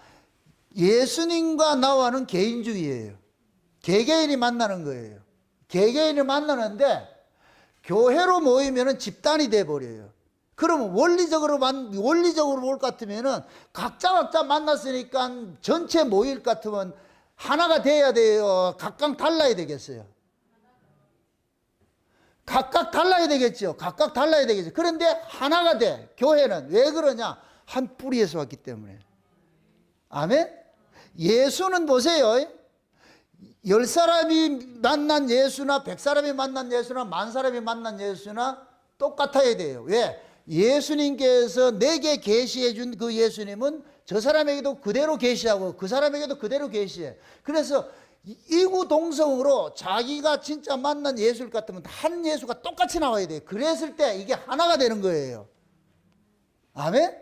예수님과 나와는 개인주의예요. 개개인이 만나는 거예요. 개개인을 만나는데 교회로 모이면은 집단이 돼 버려요. 그러면 원리적으로 볼 것 같으면은 각자 만났으니까 전체 모일 것 같으면 하나가 돼야 돼요. 각각 달라야 되겠어요. 각각 달라야 되겠죠. 각각 달라야 되겠죠. 그런데 하나가 돼. 교회는 왜 그러냐? 한 뿌리에서 왔기 때문에. 아멘? 예수는 보세요. 10사람이 만난 예수나 100사람이 만난 예수나 10,000사람이 만난 예수나 똑같아야 돼요. 왜? 예수님께서 내게 계시해 준 그 예수님은 저 사람에게도 그대로 계시하고 그 사람에게도 그대로 계시해. 그래서 이구동성으로 자기가 진짜 만난 예수를 같으면 한 예수가 똑같이 나와야 돼요. 그랬을 때 이게 하나가 되는 거예요. 아멘?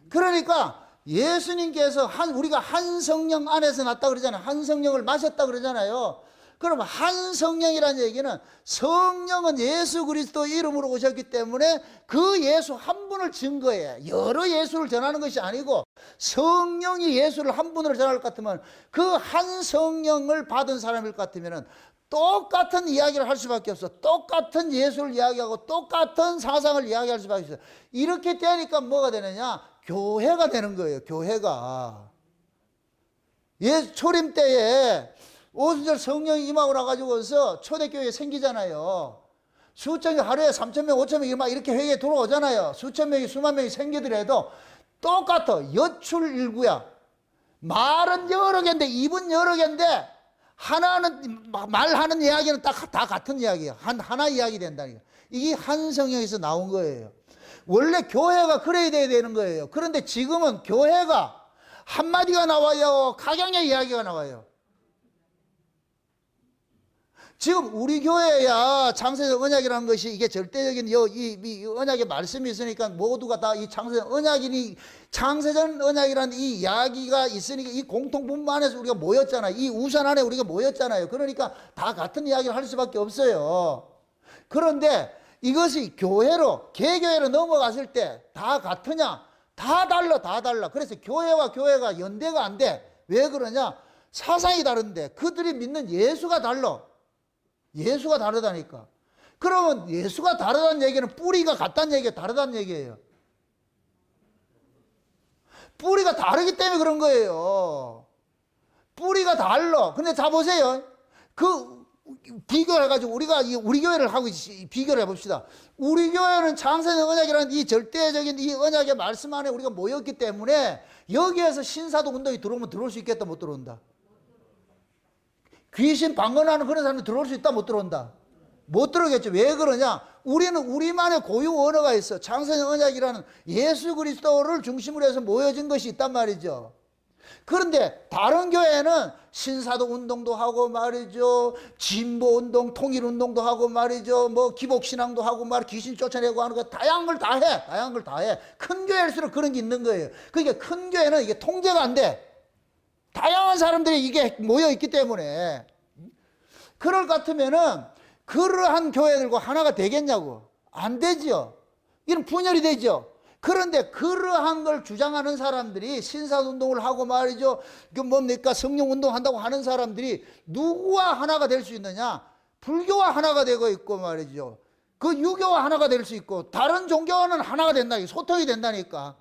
그러니까 예수님께서 우리가 한 성령 안에서 났다 그러잖아요. 한 성령을 마셨다 그러잖아요. 그러면 한 성령이라는 얘기는 성령은 예수 그리스도 이름으로 오셨기 때문에 그 예수 한 분을 증거해. 여러 예수를 전하는 것이 아니고 성령이 예수를 한 분으로 전할 것 같으면 그 한 성령을 받은 사람일 것 같으면 똑같은 이야기를 할 수밖에 없어. 똑같은 예수를 이야기하고 똑같은 사상을 이야기할 수밖에 없어. 이렇게 되니까 뭐가 되느냐? 교회가 되는 거예요. 교회가. 초림 때에 오순절 성령이 임하고 나가지고서 초대교회 생기잖아요. 수천 명, 하루에 3,000명, 5,000명 막 이렇게 회의에 들어오잖아요. 수천 명이, 수만 명이 생기더라도 똑같아. 여출일구야. 말은 여러 개인데, 입은 여러 개인데, 하나는, 말하는 이야기는 다 같은 이야기예요. 하나 이야기 된다니까. 이게 한 성령에서 나온 거예요. 원래 교회가 그래야 되는 거예요. 그런데 지금은 교회가 한마디가 나와요. 각양의 이야기가 나와요. 지금 우리 교회야 창세전 언약이라는 것이 이게 절대적인 이 언약의 말씀이 있으니까 모두가 다 이 창세전 언약이라는 이 이야기가 있으니까 이 공통분모 안에서 우리가 모였잖아요. 이 우산 안에 우리가 모였잖아요. 그러니까 다 같은 이야기를 할 수밖에 없어요. 그런데 이것이 교회로 개교회로 넘어갔을 때 다 같으냐? 다 달라. 그래서 교회와 교회가 연대가 안 돼. 왜 그러냐? 사상이 다른데 그들이 믿는 예수가 달라. 예수가 다르다니까. 그러면 예수가 다르다는 얘기는 뿌리가 같다는 얘기예요? 다르다는 얘기예요? 뿌리가 다르기 때문에 그런 거예요. 뿌리가 달라. 근데 자 보세요. 비교를 해가지고 우리 교회를 하고 비교를 해봅시다. 우리 교회는 창세전 언약이라는 이 절대적인 이 언약의 말씀 안에 우리가 모였기 때문에 여기에서 신사도 운동이 들어오면 들어올 수 있겠다, 못 들어온다? 귀신 방언하는 그런 사람이 들어올 수 있다, 못 들어온다? 못 들어오겠죠. 왜 그러냐? 우리는 우리만의 고유 언어가 있어. 창세전 언약이라는 예수 그리스도를 중심으로 해서 모여진 것이 있단 말이죠. 그런데 다른 교회는 신사도 운동도 하고 말이죠. 진보 운동, 통일 운동도 하고 말이죠. 뭐 기복신앙도 하고 귀신 쫓아내고 하는 거 다양한 걸 다 해. 다양한 걸 다 해. 큰 교회일수록 그런 게 있는 거예요. 그러니까 큰 교회는 이게 통제가 안 돼. 다양한 사람들이 이게 모여 있기 때문에. 그럴 것 같으면은 그러한 교회들과 하나가 되겠냐고. 안 되지요. 이런 분열이 되죠. 그런데 그러한 걸 주장하는 사람들이 신사운동을 하고 말이죠. 그 뭡니까? 성령운동 한다고 하는 사람들이 누구와 하나가 될 수 있느냐? 불교와 하나가 되고 있고 말이죠. 그 유교와 하나가 될 수 있고 다른 종교와는 하나가 된다. 소통이 된다니까.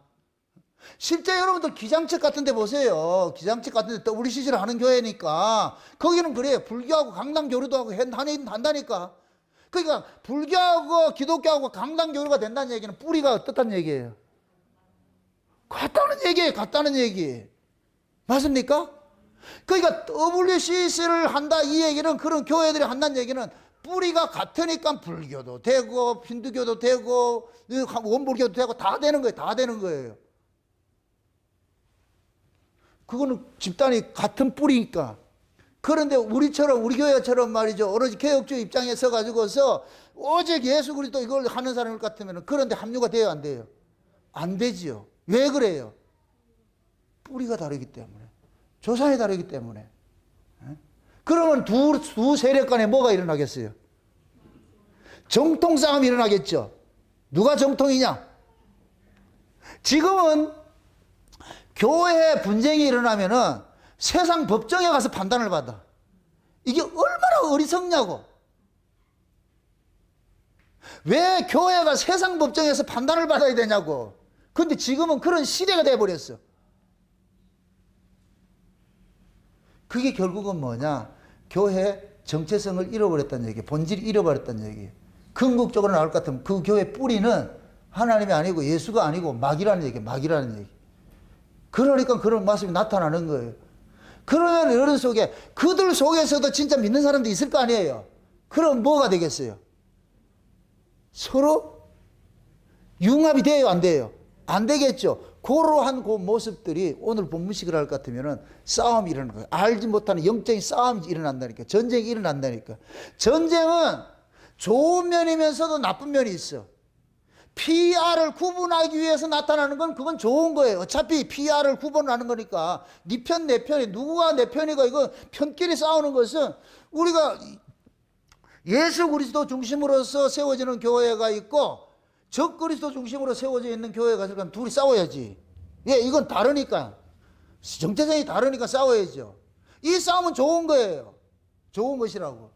실제 여러분들 기장책 같은 데 보세요. 기장책 같은 데 WCC를 하는 교회니까 거기는 그래요. 불교하고 강남 교류도 하고 한다니까. 그러니까 불교하고 기독교하고 강남 교류가 된다는 얘기는 뿌리가 어떻다는 얘기예요? 같다는 얘기예요. 같다는 얘기. 맞습니까? 그러니까 WCC를 한다 이 얘기는, 그런 교회들이 한다는 얘기는 뿌리가 같으니까 불교도 되고 힌두교도 되고 원불교도 되고 다 되는 거예요. 다 되는 거예요. 그거는 집단이 같은 뿌리니까. 그런데 우리처럼, 우리 교회처럼 말이죠. 오로지 개혁주의 입장에 서 가지고서 오직 예수 그리스도 이걸 하는 사람일 것 같으면 그런데 합류가 돼요, 안 돼요? 안 되지요. 왜 그래요? 뿌리가 다르기 때문에. 조상이 다르기 때문에. 그러면 두 세력 간에 뭐가 일어나겠어요? 정통 싸움이 일어나겠죠. 누가 정통이냐? 지금은 교회 분쟁이 일어나면은 세상 법정에 가서 판단을 받아. 이게 얼마나 어리석냐고. 왜 교회가 세상 법정에서 판단을 받아야 되냐고. 근데 지금은 그런 시대가 돼버렸어. 그게 결국은 뭐냐? 교회 정체성을 잃어버렸다는 얘기예요. 본질을 잃어버렸다는 얘기예요. 궁극적으로 나올 것 같으면 그 교회 뿌리는 하나님이 아니고 예수가 아니고 마귀라는 얘기예요. 마귀라는 얘기. 그러니까 그런 모습이 나타나는 거예요. 그러면 이런 속에, 그들 속에서도 진짜 믿는 사람도 있을 거 아니에요. 그럼 뭐가 되겠어요? 서로 융합이 돼요, 안 돼요? 안 되겠죠. 그러한 그 모습들이 오늘 본문식을 할 것 같으면 싸움이 일어나는 거예요. 알지 못하는 영적인 싸움이 일어난다니까. 전쟁이 일어난다니까. 전쟁은 좋은 면이면서도 나쁜 면이 있어. PR을 구분하기 위해서 나타나는 건 그건 좋은 거예요. 어차피 PR을 구분하는 거니까 네 편, 내 편이, 누구가 내 편이고 이거 편끼리 싸우는 것은, 우리가 예수 그리스도 중심으로서 세워지는 교회가 있고 적 그리스도 중심으로 세워져 있는 교회가 있으면 둘이 싸워야지. 예, 이건 다르니까. 정체성이 다르니까 싸워야죠. 이 싸움은 좋은 거예요. 좋은 것이라고.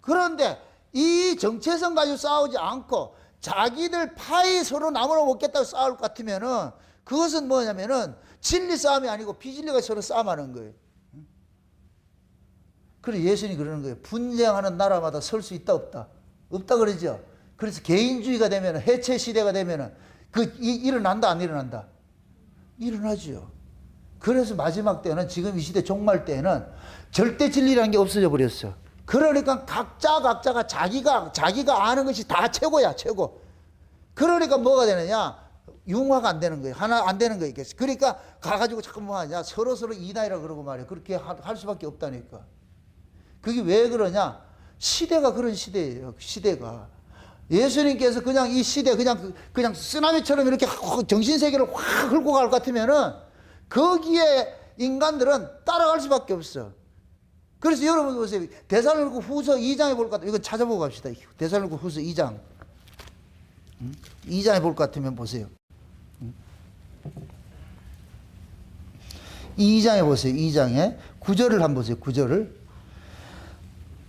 그런데 이 정체성 가지고 싸우지 않고 자기들 파이 서로 나무로 먹겠다고 싸울 것 같으면은 그것은 뭐냐면은 진리 싸움이 아니고 비진리가 서로 싸움하는 거예요. 그래서 예수님이 그러는 거예요. 분쟁하는 나라마다 설 수 있다 없다? 없다 그러죠. 그래서 개인주의가 되면은, 해체 시대가 되면은 일어난다 안 일어난다? 일어나죠. 그래서 마지막 때는, 지금 이 시대 종말 때는 절대 진리라는 게 없어져 버렸어. 그러니까 각자가 자기가 아는 것이 다 최고야, 최고. 그러니까 뭐가 되느냐? 융화가 안 되는 거예요. 하나 안 되는 거예요. 그러니까 가가지고 자꾸 뭐 하냐? 서로 이단이라 그러고 말이에요. 그렇게 할 수밖에 없다니까. 그게 왜 그러냐? 시대가 그런 시대예요. 시대가. 예수님께서 그냥 이 시대 그냥 쓰나미처럼 이렇게 정신세계를 확 흘고 갈 것 같으면은 거기에 인간들은 따라갈 수밖에 없어. 그래서 여러분 보세요. 데살로니가 후서 2장에 볼 것 같아요. 이거 찾아보고 갑시다. 데살로니가 후서 2장. 2장에 볼 것 같으면 보세요. 2장에 보세요. 2장에 9절을 한번 보세요. 9절을.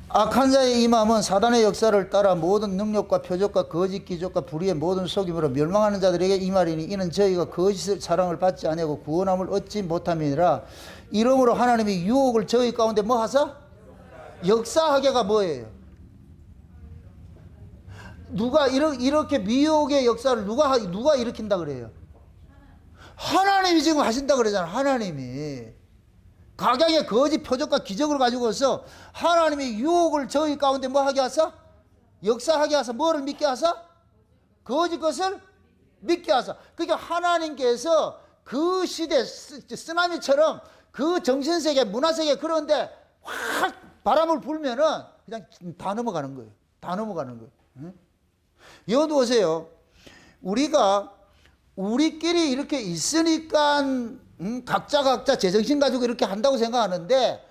악한 자의 임함은 사단의 역사를 따라 모든 능력과 표적과 거짓 기적과 불의의 모든 속임으로 멸망하는 자들에게 임하리니 이는 저희가 거짓 사랑을 받지 아니하고 구원함을 얻지 못함이니라. 이러므로 하나님이 유혹을 저희 가운데 뭐 하사? 역사하게가 뭐예요? 누가 이렇게 미혹의 역사를 누가 일으킨다 그래요? 하나님이 지금 하신다 그러잖아. 하나님이 각양의 거짓 표적과 기적을 가지고서 하나님이 유혹을 저희 가운데 뭐 하게 하사? 역사하게 하사. 뭐를 믿게 하사? 거짓 것을 믿게 하사. 그러니까 하나님께서 그 시대 쓰나미처럼 그 정신세계, 문화세계, 그런데 확 바람을 불면은 그냥 다 넘어가는 거예요. 다 넘어가는 거예요. 응? 여기 보세요. 우리끼리 이렇게 있으니까 각자 제정신 가지고 이렇게 한다고 생각하는데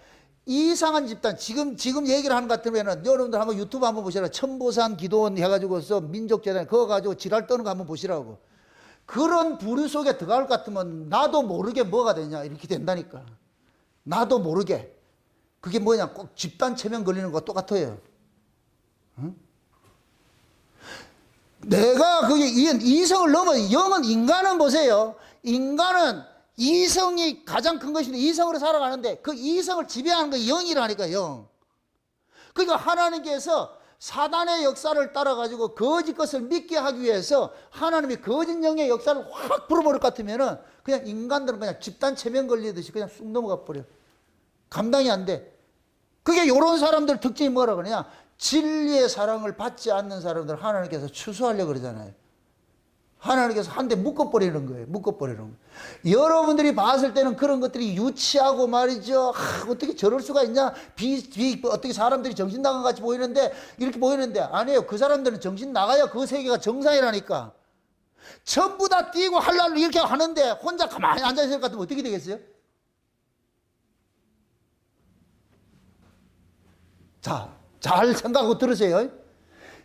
이상한 집단, 지금 얘기를 하는 것 같으면은, 여러분들 한번 유튜브 한번 보시라. 천보산 기도원 해가지고서 민족재단, 그거 가지고 지랄 떠는 거 한번 보시라고. 그런 부류 속에 들어갈 것 같으면, 나도 모르게 뭐가 되냐, 이렇게 된다니까. 나도 모르게. 그게 뭐냐, 꼭 집단 체면 걸리는 거 똑같아요. 응? 내가 그게 이성을 넘어, 인간은 보세요. 인간은 이성이 가장 큰 것인데 이성으로 살아가는데 그 이성을 지배하는 게 영이라니까, 영. 그러니까 하나님께서 사단의 역사를 따라가지고 거짓 것을 믿게 하기 위해서 하나님이 거짓 영의 역사를 확 불어버릴 것 같으면은 그냥 인간들은 그냥 집단 체면 걸리듯이 그냥 쑥 넘어가 버려. 감당이 안 돼. 그게 요런 사람들 특징이 뭐라 그러냐? 진리의 사랑을 받지 않는 사람들 하나님께서 추수하려고 그러잖아요. 하나님께서 한 대 묶어버리는 거예요. 묶어버리는 거예요. 여러분들이 봤을 때는 그런 것들이 유치하고 말이죠. 어떻게 저럴 수가 있냐? 어떻게 사람들이 정신 나간 같이 보이는데, 이렇게 보이는데, 아니에요. 그 사람들은 정신 나가야 그 세계가 정상이라니까. 전부 다 뛰고 할랄로 이렇게 하는데, 혼자 가만히 앉아있을 것 같으면 어떻게 되겠어요? 자, 잘 생각하고 들으세요.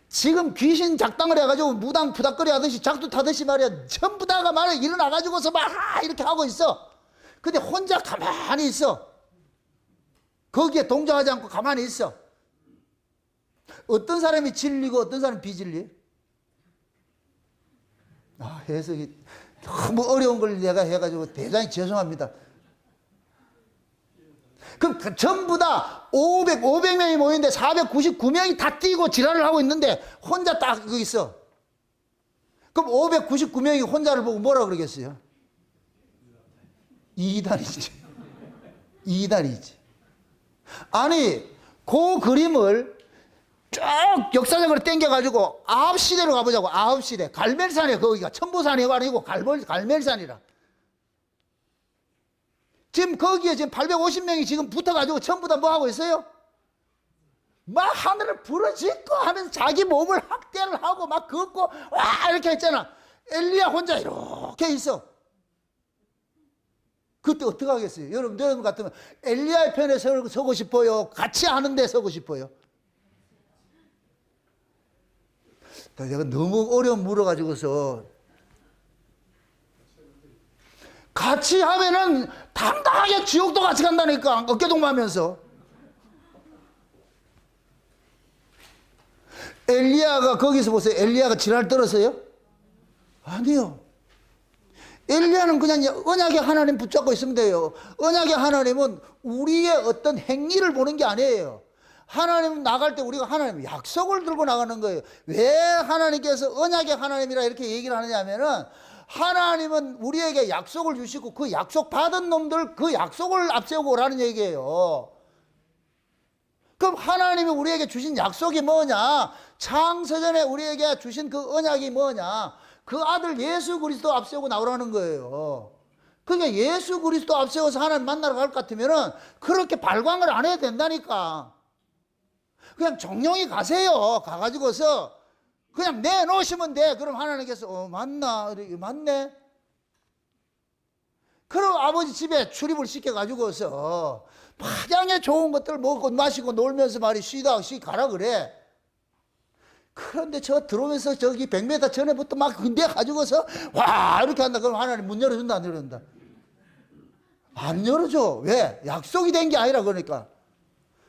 지금 귀신 작당을 해가지고 무당 부닥거리 하듯이 작두 타듯이 말이야. 전부 다가 말이야. 일어나가지고서 막 이렇게 하고 있어. 근데 혼자 가만히 있어. 거기에 동조하지 않고 가만히 있어. 어떤 사람이 진리고 어떤 사람이 비진리? 해석이 너무 어려운 걸 내가 해가지고 대단히 죄송합니다. 그럼 전부 다 500명이 모이는데 499명이 다 뛰고 지랄을 하고 있는데 혼자 딱 거기 있어. 그럼 599명이 혼자를 보고 뭐라 그러겠어요? 이단이지. 이단이지. 아니, 그 그림을 쭉 역사적으로 땡겨가지고 9시대로 가보자고. 9시대. 갈멜산이야. 거기가 천보산이 아니고 갈멜산이라. 지금 거기에 지금 850명이 지금 붙어가지고 전부 다 뭐 하고 있어요? 막 하늘을 부러짓고 하면서 자기 몸을 학대를 하고 막 걷고 와 이렇게 했잖아. 엘리야 혼자 이렇게 있어. 그때 어떻게 하겠어요? 여러분 같으면 엘리야의 편에 서고 싶어요? 같이 하는데 서고 싶어요? 내가 너무 어려운 물어가지고서 같이 하면은 당당하게 지옥도 같이 간다니까. 어깨동무하면서. 엘리야가 거기서 보세요. 엘리야가 지랄 떨었어요? 아니요. 엘리야는 그냥 언약의 하나님 붙잡고 있으면 돼요. 언약의 하나님은 우리의 어떤 행위를 보는 게 아니에요. 하나님 나갈 때 우리가 하나님 약속을 들고 나가는 거예요. 왜 하나님께서 언약의 하나님이라 이렇게 얘기를 하느냐 하면은 하나님은 우리에게 약속을 주시고 그 약속 받은 놈들 그 약속을 앞세우고 오라는 얘기예요. 그럼 하나님이 우리에게 주신 약속이 뭐냐? 창세전에 우리에게 주신 그 언약이 뭐냐? 그 아들 예수 그리스도 앞세우고 나오라는 거예요. 그러니까 예수 그리스도 앞세워서 하나님 만나러 갈 것 같으면은 그렇게 발광을 안 해도 된다니까. 그냥 정령히 가세요. 가가지고서 그냥 내놓으시면 돼. 그럼 하나님께서 맞나? 맞네? 그럼 아버지 집에 출입을 시켜가지고서 파장에 좋은 것들 먹고 마시고 놀면서 말이 쉬다 가라 그래. 그런데 저 들어오면서 저기 100m 전에부터 막 근데 가지고서 와 이렇게 한다. 그럼 하나님 문 열어준다 안 열어준다? 안 열어줘. 왜? 약속이 된 게 아니라 그러니까.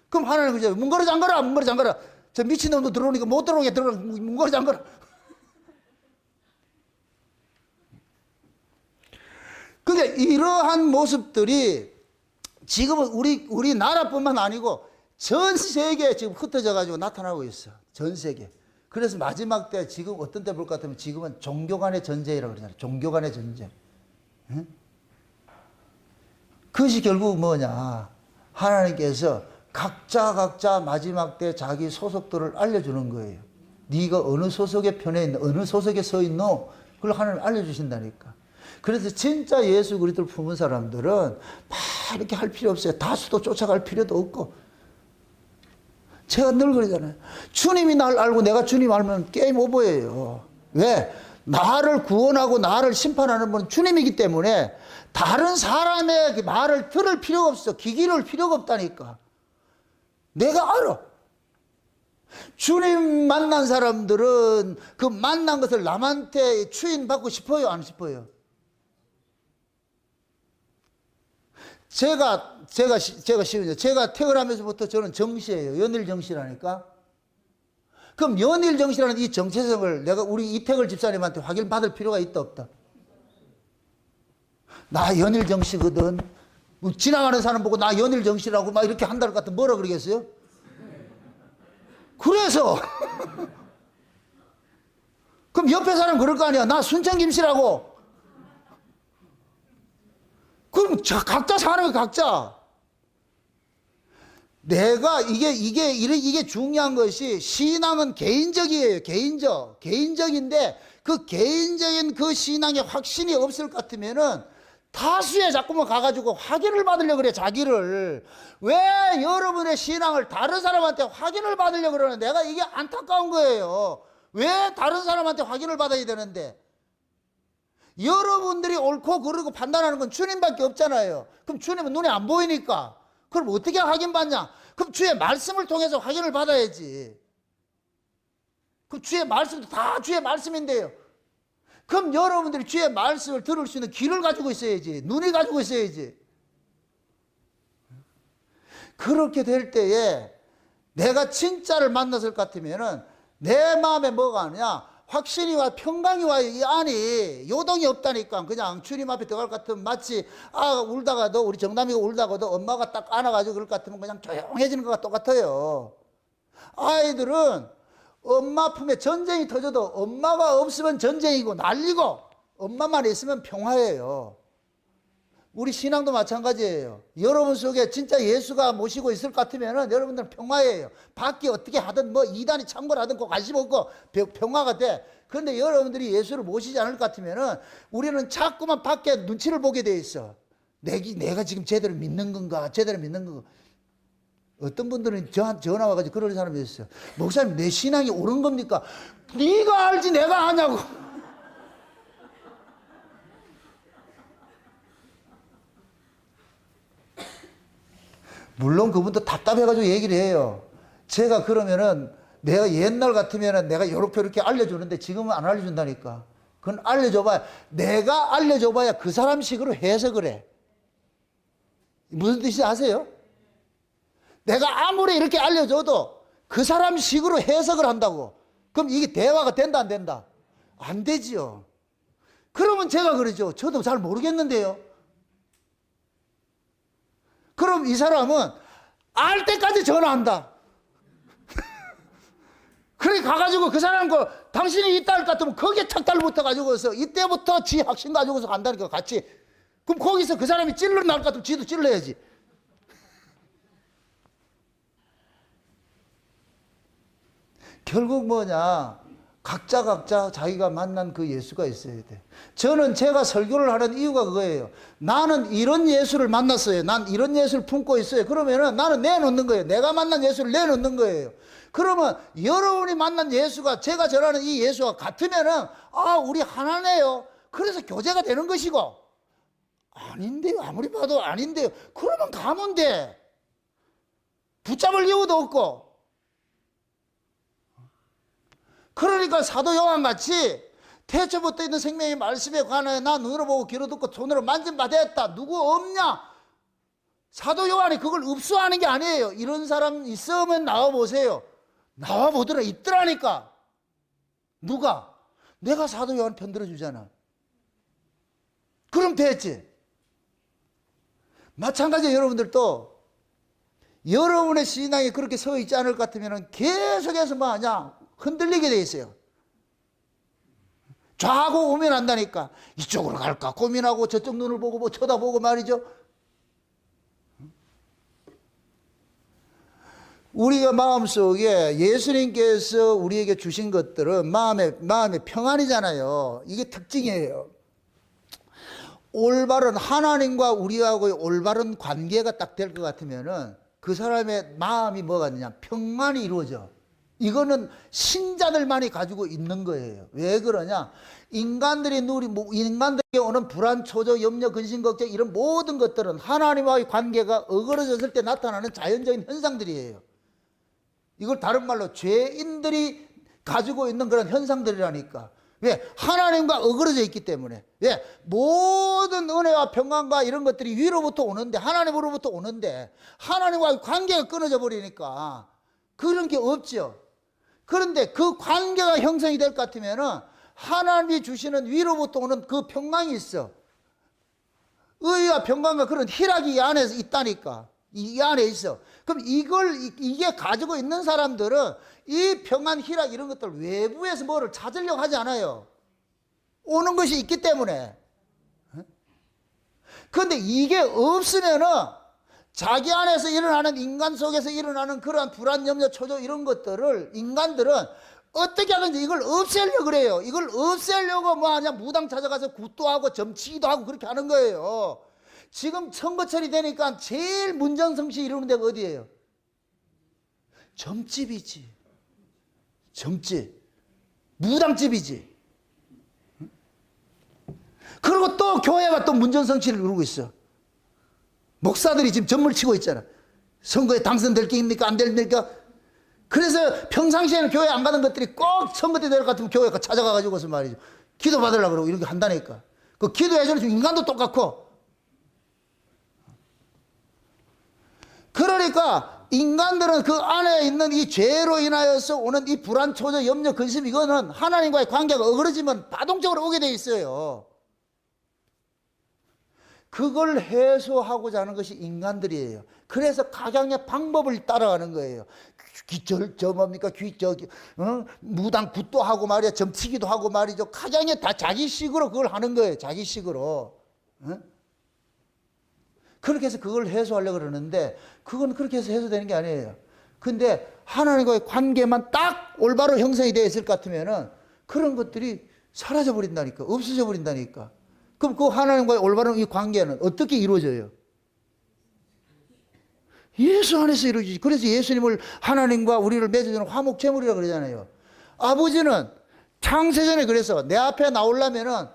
그럼 하나님 그죠? 문 걸어 잠가라. 문 걸어 잠가라. 저 미친놈도 들어오니까 못 들어오게 들어가. 문 걸어 잠가라. 그러니까 이러한 모습들이 지금은 우리 나라뿐만 아니고 전 세계에 지금 흩어져 가지고 나타나고 있어. 전 세계. 그래서 마지막 때 지금 어떤 때 볼 것 같으면 지금은 종교 간의 전쟁이라고 그러잖아요. 종교 간의 전쟁. 응? 그것이 결국 뭐냐. 하나님께서 각자 마지막 때 자기 소속들을 알려주는 거예요. 네가 어느 소속의 편에 있노, 어느 소속에 서 있노, 그걸 하나님 알려주신다니까. 그래서 진짜 예수 그리스도를 품은 사람들은 막 이렇게 할 필요 없어요. 다수도 쫓아갈 필요도 없고. 제가 늘 그러잖아요. 주님이 날 알고 내가 주님 알면 게임 오버예요. 왜? 나를 구원하고 나를 심판하는 분은 주님이기 때문에 다른 사람의 말을 들을 필요가 없어. 귀 기울일 필요가 없다니까. 내가 알아. 주님 만난 사람들은 그 만난 것을 남한테 추인받고 싶어요, 안 싶어요? 제가 쉬운요. 제가 태어나면서부터 저는 정시예요. 연일 정시라니까. 그럼 연일 정시라는 이 정체성을 내가 우리 이태걸 집사님한테 확인받을 필요가 있다, 없다? 나 연일 정시거든. 뭐 지나가는 사람 보고 나 연일 정시라고 막 이렇게 한다는 것 같으면 뭐라 그러겠어요? 그래서 그럼 옆에 사람 그럴 거 아니야. 나 순천 김씨라고. 그럼 각자 사는 거 각자. 내가 이게 중요한 것이 신앙은 개인적이에요. 개인적인데 그 개인적인 그 신앙에 확신이 없을 것 같으면은 타수에 자꾸만 가가지고 확인을 받으려고 그래, 자기를. 왜 여러분의 신앙을 다른 사람한테 확인을 받으려고 그러는 내가 이게 안타까운 거예요. 왜 다른 사람한테 확인을 받아야 되는데? 여러분들이 옳고 그르고 판단하는 건 주님밖에 없잖아요. 그럼 주님은 눈에 안 보이니까. 그럼 어떻게 확인받냐? 그럼 주의 말씀을 통해서 확인을 받아야지. 그럼 주의 말씀도 다 주의 말씀인데요. 그럼 여러분들이 주의 말씀을 들을 수 있는 귀를 가지고 있어야지. 눈이 가지고 있어야지. 그렇게 될 때에 내가 진짜를 만났을 것 같으면은 내 마음에 뭐가 하냐? 확신이 와, 평강이 와요. 이 안이 요동이 없다니까. 그냥 주님 앞에 들어갈 것 같으면 마치 울다가도 우리 정남이가 울다가도 엄마가 딱 안아가지고 그럴 것 같으면 그냥 조용해지는 것과 똑같아요. 아이들은 엄마 품에 전쟁이 터져도 엄마가 없으면 전쟁이고 난리고 엄마만 있으면 평화예요. 우리 신앙도 마찬가지예요. 여러분 속에 진짜 예수가 모시고 있을 것 같으면 여러분들은 평화예요. 밖에 어떻게 하든 뭐 이단이 창궐하든 그 관심 없고 평화가 돼. 그런데 여러분들이 예수를 모시지 않을 것 같으면 우리는 자꾸만 밖에 눈치를 보게 돼 있어. 내가 지금 제대로 믿는 건가? 제대로 믿는 건가? 어떤 분들은 저한테 전화 와가지고 그러는 사람이 있어요. 목사님, 내 신앙이 옳은 겁니까? 네가 알지 내가 아냐고. 물론 그분도 답답해가지고 얘기를 해요. 제가 그러면은 내가 옛날 같으면은 내가 이렇게 알려주는데 지금은 안 알려준다니까. 그건 알려줘봐야, 내가 알려줘봐야 그 사람식으로 해석을 해. 무슨 뜻인지 아세요? 내가 아무리 이렇게 알려줘도 그 사람식으로 해석을 한다고. 그럼 이게 대화가 된다, 안 된다? 안 되지요. 그러면 제가 그러죠. 저도 잘 모르겠는데요. 그럼 이 사람은 알 때까지 전화한다. 그래 가가지고 그 사람 당신이 있다 할 것 같으면 거기에 탁 달붙어가지고서 이때부터 지 확신 가지고서 간다니까 같이. 그럼 거기서 그 사람이 찔러 나올 것 같으면 지도 찔러야지. 결국 뭐냐, 각자 자기가 만난 그 예수가 있어야 돼. 저는 제가 설교를 하는 이유가 그거예요. 나는 이런 예수를 만났어요. 난 이런 예수를 품고 있어요. 그러면은 나는 내놓는 거예요. 내가 만난 예수를 내놓는 거예요. 그러면 여러분이 만난 예수가 제가 전하는 이 예수와 같으면은 우리 하나네요. 그래서 교제가 되는 것이고, 아닌데요. 아무리 봐도 아닌데요. 그러면 가면 돼. 붙잡을 이유도 없고. 그러니까 사도 요한같이 태초부터 있는 생명의 말씀에 관하여 나 눈으로 보고 귀로 듣고 손으로 만진 바 되었다. 누구 없냐? 사도 요한이 그걸 읍수하는 게 아니에요. 이런 사람 있으면 나와보세요. 나와보더라. 있더라니까. 누가? 내가 사도 요한 편 들어주잖아. 그럼 됐지. 마찬가지로 여러분들도 여러분의 신앙이 그렇게 서 있지 않을 것 같으면 계속해서 뭐 하냐? 흔들리게 돼 있어요. 좌고 고민한다니까. 이쪽으로 갈까 고민하고 저쪽 눈을 보고 뭐 쳐다보고 말이죠. 우리가 마음속에 예수님께서 우리에게 주신 것들은 마음의 평안이잖아요. 이게 특징이에요. 올바른 하나님과 우리하고의 올바른 관계가 딱 될 것 같으면은 그 사람의 마음이 뭐가 있느냐? 평안이 이루어져. 이거는 신자들만이 가지고 있는 거예요. 왜 그러냐? 인간들에게 오는 불안, 초조, 염려, 근심, 걱정 이런 모든 것들은 하나님과의 관계가 어그러졌을 때 나타나는 자연적인 현상들이에요. 이걸 다른 말로 죄인들이 가지고 있는 그런 현상들이라니까. 왜? 하나님과 어그러져 있기 때문에. 왜? 모든 은혜와 평강과 이런 것들이 위로부터 오는데, 하나님으로부터 오는데, 하나님과의 관계가 끊어져 버리니까 그런 게 없죠. 그런데 그 관계가 형성이 될 것 같으면은 하나님이 주시는 위로부터 오는 그 평강이 있어. 의와 평강과 그런 희락이 이 안에서 있다니까. 이 안에 있어. 그럼 이게 가지고 있는 사람들은 이 평안, 희락 이런 것들 외부에서 뭐를 찾으려고 하지 않아요. 오는 것이 있기 때문에. 그런데 이게 없으면은 자기 안에서 일어나는, 인간 속에서 일어나는 그러한 불안, 염려, 초조 이런 것들을 인간들은 어떻게 하는지 이걸 없애려고 그래요. 이걸 없애려고 뭐 하냐, 무당 찾아가서 굿도 하고 점치기도 하고 그렇게 하는 거예요. 지금 선거철이 되니까 제일 문전성시 이루는 데가 어디예요? 점집이지. 점집. 무당집이지. 그리고 또 교회가 또 문전성시를 이루고 있어. 목사들이 지금 점을 치고 있잖아. 선거에 당선될 게 있습니까? 안 됩니까? 그래서 평상시에는 교회 안 가는 것들이 꼭 선거 때 될 것 같으면 교회 찾아가가지고서 말이죠. 기도 받으려고 그러고 이런 게 한다니까. 그 기도해주는 인간도 똑같고. 그러니까 인간들은 그 안에 있는 이 죄로 인하여서 오는 이 불안, 초조, 염려, 근심 이거는 하나님과의 관계가 어그러지면 자동적으로 오게 돼 있어요. 그걸 해소하고자 하는 것이 인간들이에요. 그래서 각양의 방법을 따라가는 거예요. 뭡니까? 무당 굿도 하고 말이야. 점치기도 하고 말이죠. 각양의 다 자기식으로 그걸 하는 거예요. 자기식으로. 그렇게 해서 그걸 해소하려고 그러는데, 그건 그렇게 해서 해소되는 게 아니에요. 근데 하나님과의 관계만 딱 올바로 형성이 되어 있을 것 같으면은 그런 것들이 사라져 버린다니까. 없어져 버린다니까. 그럼 그 하나님과의 올바른 이 관계는 어떻게 이루어져요? 예수 안에서 이루어지지. 그래서 예수님을 하나님과 우리를 맺어주는 화목제물이라고 그러잖아요. 아버지는 창세전에 그래서 내 앞에 나오려면은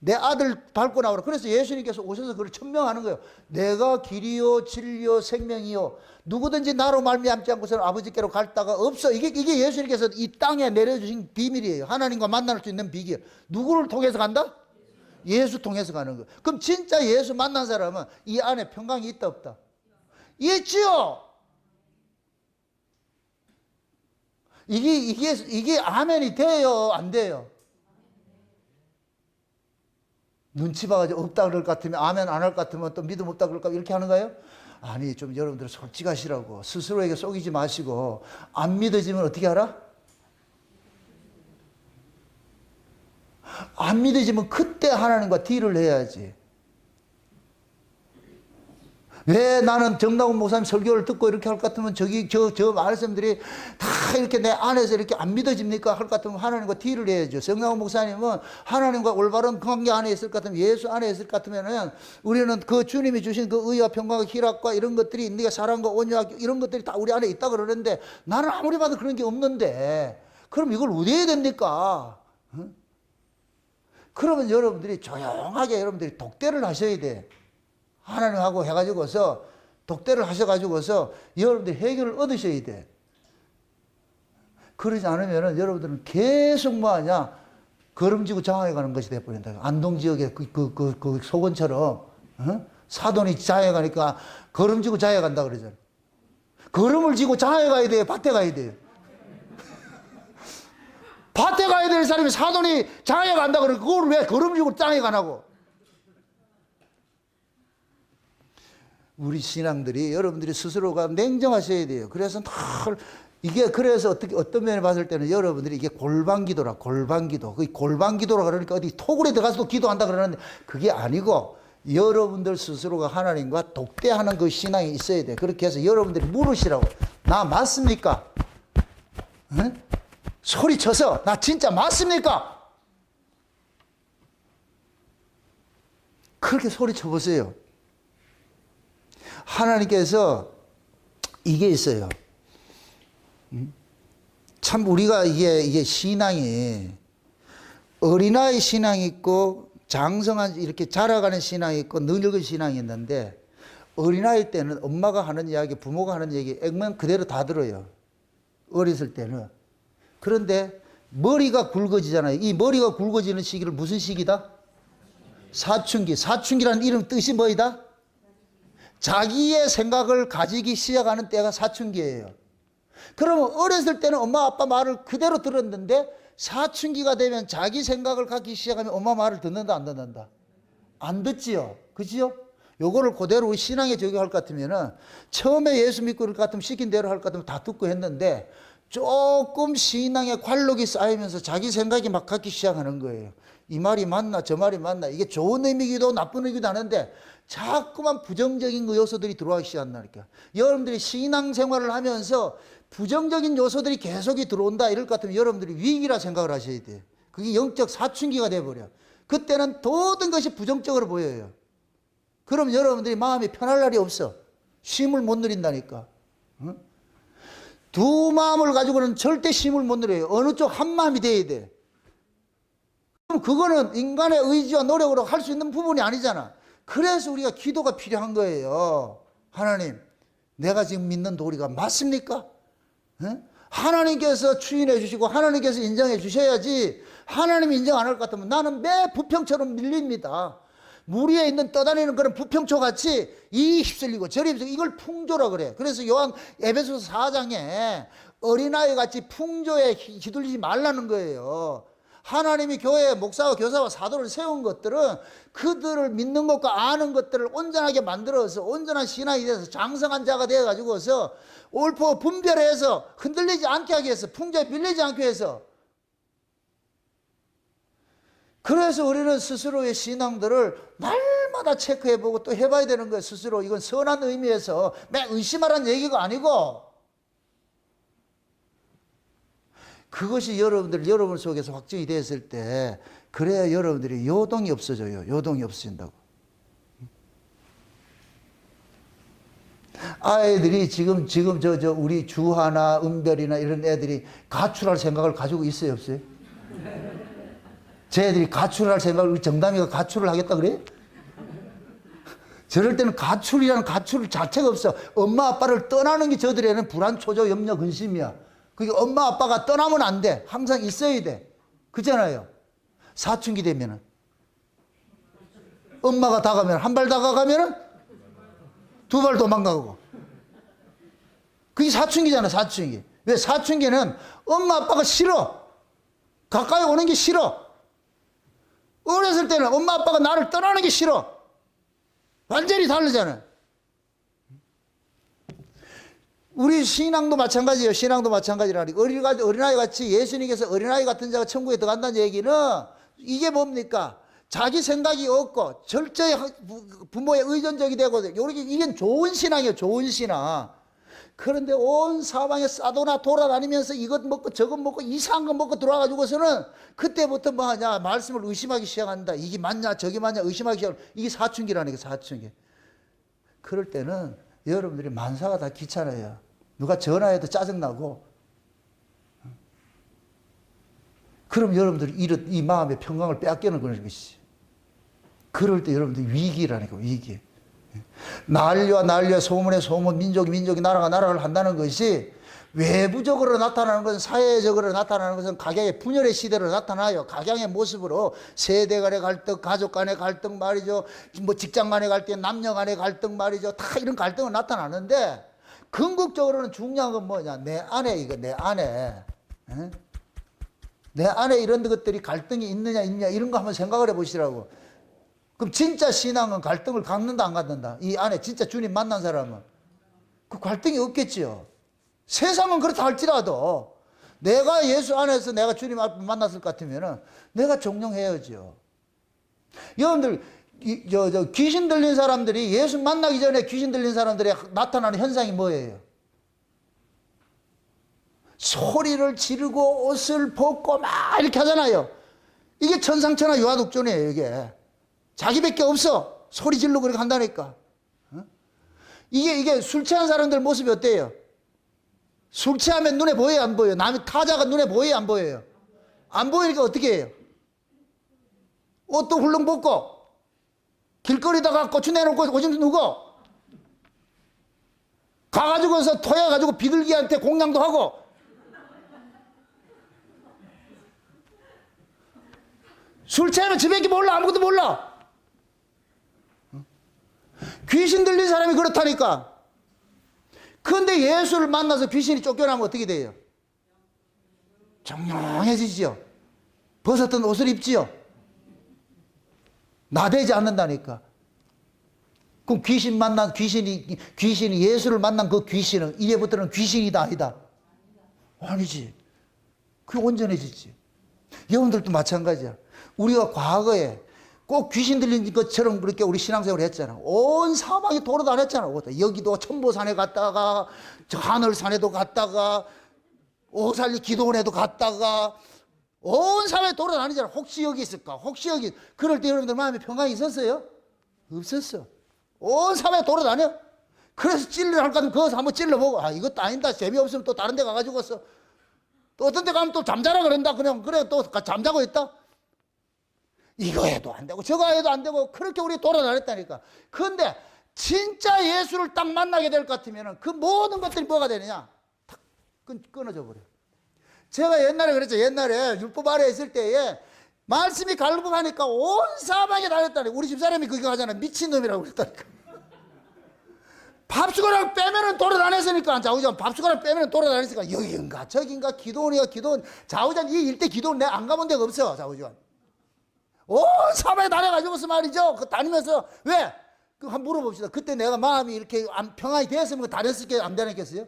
내 아들 밟고 나오라. 그래서 예수님께서 오셔서 그걸 천명하는 거예요. 내가 길이요 진리요 생명이요 누구든지 나로 말미암지 않고서는 아버지께로 갈 데가 없어. 이게 예수님께서 이 땅에 내려주신 비밀이에요. 하나님과 만날 수 있는 비결. 누구를 통해서 간다? 예수 통해서 가는 거예요. 그럼 진짜 예수 만난 사람은 이 안에 평강이 있다 없다? 있지요. 이게 아멘이 돼요, 안 돼요? 눈치 봐가지고 없다 그럴 것 같으면, 아멘 안 할 것 같으면 또 믿음 없다 그럴까 이렇게 하는 거예요? 아니, 좀 여러분들 솔직하시라고. 스스로에게 속이지 마시고. 안 믿어지면 어떻게 하라? 안 믿어지면 그때 하나님과 딜을 해야지. 왜 나는 정나훈 목사님 설교를 듣고 이렇게 할 것 같으면 저 말씀들이 다 이렇게 내 안에서 이렇게 안 믿어집니까? 할 것 같으면 하나님과 딜을 해야죠. 정나훈 목사님은 하나님과 올바른 관계 안에 있을 것 같으면, 예수 안에 있을 것 같으면은 우리는 그 주님이 주신 그 의와 평강과 희락과 이런 것들이, 네가 사랑과 온유와 이런 것들이 다 우리 안에 있다 그러는데 나는 아무리 봐도 그런 게 없는데 그럼 이걸 어디 해야 됩니까? 응? 그러면 여러분들이 조용하게 여러분들이 독대를 하셔야 돼. 하나님하고 해가지고서 독대를 하셔가지고서 여러분들이 해결을 얻으셔야 돼. 그러지 않으면 여러분들은 계속 뭐하냐, 걸음지고 장하게 가는 것이 돼버린다. 안동지역의 그 소건처럼, 어? 사돈이 장에 가니까 걸음지고 장에 간다 그러잖아. 걸음을 지고 장에 가야 돼요? 밭에 가야 돼요? 밭에 가야 될 사람이 사돈이 장에 간다 그러면 그걸 왜 걸음지고 장에 가냐고. 우리 신앙들이, 여러분들이 스스로가 냉정하셔야 돼요. 그래서 그래서 어떤 면에 봤을 때는 여러분들이 이게 골방기도라, 골방기도. 그 골방기도라 그러니까 어디 토굴에 들어가서도 기도한다 그러는데 그게 아니고 여러분들 스스로가 하나님과 독대하는 그 신앙이 있어야 돼. 그렇게 해서 여러분들이 물으시라고. 나 맞습니까? 응? 소리쳐서 나 진짜 맞습니까? 그렇게 소리쳐 보세요. 하나님께서 이게 있어요. 참 우리가 이게 신앙이 어린아이 신앙이 있고 장성한 이렇게 자라가는 신앙이 있고 늙은 신앙이 있는데, 어린아이 때는 엄마가 하는 이야기, 부모가 하는 얘기 액면 그대로 다 들어요. 어렸을 때는. 그런데 머리가 굵어지잖아요. 이 머리가 굵어지는 시기를 무슨 시기다? 사춘기. 사춘기라는 이름 뜻이 뭐이다? 자기의 생각을 가지기 시작하는 때가 사춘기예요. 그러면 어렸을 때는 엄마 아빠 말을 그대로 들었는데 사춘기가 되면 자기 생각을 갖기 시작하면 엄마 말을 듣는다 안 듣는다? 안 듣지요. 그지요? 요거를 그대로 우리 신앙에 적용할 것 같으면은 처음에 예수 믿고 그럴 것 같으면 시킨 대로 할 것 같으면 다 듣고 했는데 조금 신앙의 관록이 쌓이면서 자기 생각이 막 갖기 시작하는 거예요. 이 말이 맞나 저 말이 맞나 이게 좋은 의미기도 나쁜 의미도 하는데 자꾸만 부정적인 그 요소들이 들어오기 시작한다니까. 여러분들이 신앙생활을 하면서 부정적인 요소들이 계속이 들어온다 이럴 것 같으면 여러분들이 위기라 생각을 하셔야 돼요. 그게 영적 사춘기가 돼버려. 그때는 모든 것이 부정적으로 보여요. 그럼 여러분들이 마음이 편할 날이 없어. 쉼을 못 누린다니까. 응? 두 마음을 가지고는 절대 쉼을 못 누려요. 어느 쪽 한 마음이 돼야 돼. 그럼 그거는 인간의 의지와 노력으로 할 수 있는 부분이 아니잖아. 그래서 우리가 기도가 필요한 거예요. 하나님, 내가 지금 믿는 도리가 맞습니까? 응? 하나님께서 추인해 주시고 하나님께서 인정해 주셔야지. 하나님이 인정 안 할 것 같으면 나는 매 부평처럼 밀립니다. 물 위에 있는 떠다니는 그런 부평초 같이 이 휩쓸리고 저리 휩쓸리고 이걸 풍조라 그래. 그래서 요한 에베소서 4장에 어린아이 같이 풍조에 휘둘리지 말라는 거예요. 하나님이 교회 목사와 교사와 사도를 세운 것들은 그들을 믿는 것과 아는 것들을 온전하게 만들어서 온전한 신앙이 돼서 장성한 자가 되어가지고서 옳고 분별해서 흔들리지 않게 하기 위해서 풍조에 밀리지 않게 해서. 그래서 우리는 스스로의 신앙들을 날마다 체크해보고 또 해봐야 되는 거예요. 스스로. 이건 선한 의미에서 매 의심하라는 얘기가 아니고 그것이 여러분 속에서 확정이 됐을 때 그래야 여러분들이 요동이 없어져요. 요동이 없어진다고. 아이들이 지금 우리 주하나 은별이나 이런 애들이 가출할 생각을 가지고 있어요, 없어요? 제 애들이 가출할 생각을, 우리 정담이가 가출을 하겠다 그래? 저럴 때는 가출 자체가 없어. 엄마 아빠를 떠나는 게 저들에는 불안, 초조, 염려, 근심이야. 그게 엄마 아빠가 떠나면 안 돼. 항상 있어야 돼. 그렇잖아요. 사춘기 되면은. 엄마가 다가면, 한 발 다가가면은 두 발 도망가고. 그게 사춘기잖아, 사춘기. 왜? 사춘기는 엄마 아빠가 싫어. 가까이 오는 게 싫어. 어렸을 때는 엄마 아빠가 나를 떠나는 게 싫어. 완전히 다르잖아요. 우리 신앙도 마찬가지예요. 신앙도 마찬가지라니. 어린아이 같이 예수님께서 어린아이 같은 자가 천국에 들어간다는 얘기는 이게 뭡니까? 자기 생각이 없고 철저히 부모의 의존적이 되고 이게 좋은 신앙이에요. 좋은 신앙. 그런데 온 사방에 싸도나 돌아다니면서 이것 먹고 저것 먹고 이상한 거 먹고 들어와가지고서는 그때부터 뭐 하냐 말씀을 의심하기 시작한다. 이게 맞냐 저게 맞냐 의심하기 시작한다. 이게 사춘기라는 게 사춘기. 그럴 때는 여러분들이 만사가 다 귀찮아요. 누가 전화해도 짜증나고. 그럼 여러분들이 이 마음의 평강을 빼앗기는 것이지. 그럴 때 여러분들이 위기라니까 위기. 난리와 소문에 소문, 민족이 나라가 나라를 한다는 것이 외부적으로 나타나는 것은 사회적으로 나타나는 것은 각양의 분열의 시대로 나타나요. 각양의 모습으로 세대 간의 갈등, 가족 간의 갈등 말이죠. 뭐 직장 간의 갈등, 남녀 간의 갈등 말이죠. 다 이런 갈등은 나타나는데 궁극적으로는 중요한 건 뭐냐? 내 안에 내 안에. 내 안에 이런 것들이 갈등이 있느냐 이런 거 한번 생각을 해 보시라고. 그럼 진짜 신앙은 갈등을 갖는다 안 갖는다? 이 안에 진짜 주님 만난 사람은 그 갈등이 없겠지요. 세상은 그렇다 할지라도 내가 예수 안에서 내가 주님 앞에 만났을 것 같으면 내가 종용해야죠. 여러분들 귀신 들린 사람들이 예수 만나기 전에 귀신 들린 사람들이 나타나는 현상이 뭐예요? 소리를 지르고 옷을 벗고 막 이렇게 하잖아요. 이게 천상천하 유아독존이에요. 이게 자기밖에 없어. 소리 지르고 그렇게 한다니까. 이게 술 취한 사람들 모습이 어때요? 술 취하면 눈에 보여요, 안 보여요? 타자가 눈에 보여요, 안 보여요? 안 보이니까 어떻게 해요? 옷도 훌렁 벗고 길거리다가 고추 내놓고 오줌 누고 가가지고서 토해가지고 비둘기한테 공양도 하고 술 취하면 집에 몰라. 아무것도 몰라. 귀신 들린 사람이 그렇다니까. 그런데 예수를 만나서 귀신이 쫓겨나면 어떻게 돼요? 정령해지지요. 벗었던 옷을 입지요. 나대지 않는다니까. 그럼 귀신이 예수를 만난 그 귀신은 이제부터는 귀신이다 아니다? 아니지. 그게 온전해지지. 여러분들도 마찬가지야. 우리가 과거에 꼭 귀신 들린 것처럼 그렇게 우리 신앙생활을 했잖아. 온 사방에 돌아다녔잖아. 여기도 천보산에 갔다가 저 하늘산에도 갔다가 오살리 기도원에도 갔다가 온 사방에 돌아다니잖아. 혹시 여기 있을까? 혹시 여기. 그럴 때 여러분들 마음에 평강이 있었어요? 없었어. 온 사방에 돌아다녀. 그래서 찔러 할 것 같으면 거기서 한번 찔러보고, 아, 이것도 아니다. 재미없으면 또 다른 데 가가지고서 또 어떤 데 가면 또 잠자라 그런다. 그냥, 그래, 또 잠자고 있다. 이거 해도 안 되고, 저거 해도 안 되고, 그렇게 우리 돌아다녔다니까. 그런데 진짜 예수를 딱 만나게 될 것 같으면 그 모든 것들이 뭐가 되느냐? 탁 끊어져 버려. 제가 옛날에 그랬죠. 옛날에 율법 아래 있을 때에 말씀이 갈급하니까 온 사방에 다녔다니. 우리 집사람이 그거 하잖아. 미친놈이라고 그랬다니까. 밥숟가락 빼면은 돌아다녔으니까. 좌우전 밥숟가락 빼면은 돌아다녔으니까. 여기인가 저기인가 기도원이가 기도원. 좌우전 이 일대 기도원 내가 안 가본 데가 없어. 좌우전. 온 사방에 다녀가지고서 말이죠. 그 다니면서 왜? 그 한번 물어봅시다. 그때 내가 마음이 이렇게 평안이 되었으면 다녔을게요? 안 다녔겠어요?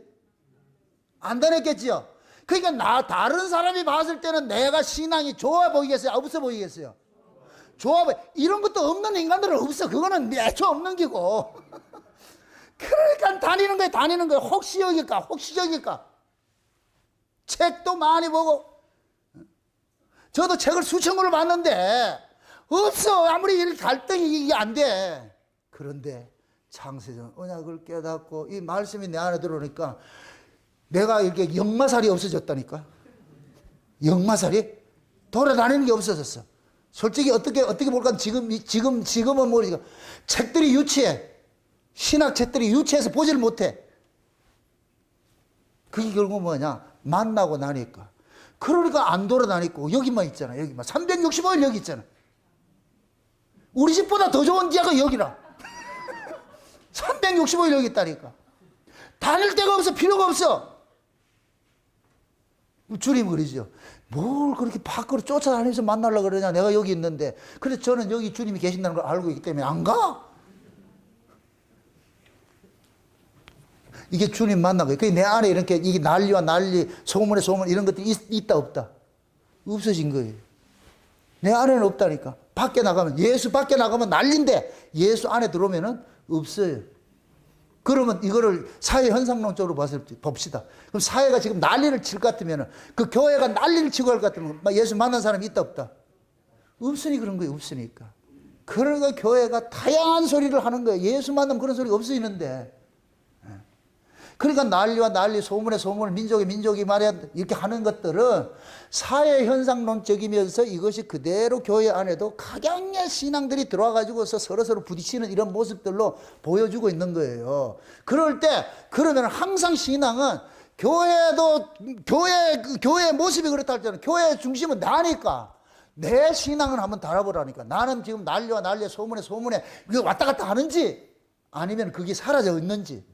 안 다녔겠지요? 그러니까 다른 사람이 봤을 때는 내가 신앙이 좋아 보이겠어요? 없어 보이겠어요? 좋아 보이. 이런 것도 없는 인간들은 없어. 그거는 애초 없는 기고. 그러니까 다니는 거예요. 혹시 여길까? 혹시 저길까? 책도 많이 보고. 저도 책을 수천 권을 봤는데 없어. 아무리 이렇게 갈등이 이게 안 돼. 그런데 창세전 언약을 깨닫고 이 말씀이 내 안에 들어오니까 내가 이렇게 역마살이 없어졌다니까. 역마살이 돌아다니는 게 없어졌어. 솔직히 어떻게 볼까? 지금은 모르니까 책들이 유치해. 신학 책들이 유치해서 보지를 못해. 그게 결국 뭐냐? 만나고 나니까. 그러니까 안 돌아다니고 여기만 있잖아. 여기만 365일 여기 있잖아. 우리 집보다 더 좋은 지하가 여기라. 365일 여기 있다니까. 다닐 데가 없어. 필요가 없어. 주님 그러죠. 뭘 그렇게 밖으로 쫓아다니면서 만나려고 그러냐. 내가 여기 있는데. 그래서 저는 여기 주님이 계신다는 걸 알고 있기 때문에 안 가. 이게 주님 만나고. 내 안에 이렇게 이게 난리와 난리, 소문에 소문 이런 것들이 있다 없다? 없어진 거예요. 내 안에는 없다니까. 밖에 나가면, 예수 밖에 나가면 난리인데 예수 안에 들어오면은 없어요. 그러면 이거를 사회 현상론적으로 봅시다. 그럼 사회가 지금 난리를 칠 것 같으면 그 교회가 난리를 치고 할 것 같으면 예수 만난 사람이 있다 없다? 없으니 그런 거예요. 없으니까. 그러니까 교회가 다양한 소리를 하는 거예요. 예수 만나면 그런 소리가 없어지는데. 그러니까 난리와 난리, 소문에 소문을 민족이 말이야 이렇게 하는 것들은 사회 현상론적이면서 이것이 그대로 교회 안에도 각양의 신앙들이 들어와가지고서 서로 부딪히는 이런 모습들로 보여주고 있는 거예요. 그럴 때 그러면 항상 신앙은 교회의 모습이 그렇다 할 때는 교회의 중심은 나니까 내 신앙을 한번 달아보라니까. 나는 지금 난리와 난리에 소문에 왔다 갔다 하는지 아니면 그게 사라져 있는지.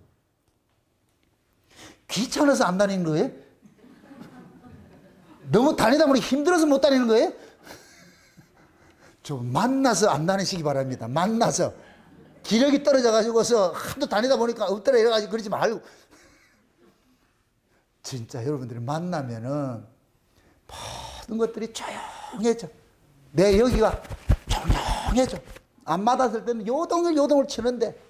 귀찮아서 안 다니는 거예요? 너무 다니다 보니 힘들어서 못 다니는 거예요? 좀 만나서 안 다니시기 바랍니다. 만나서. 기력이 떨어져 가지고서 하도 다니다 보니까 엎드려 이래가지고 그러지 말고. 진짜 여러분들이 만나면은 모든 것들이 조용해져. 내 여기가 조용해져. 안 맞았을 때는 요동을 치는데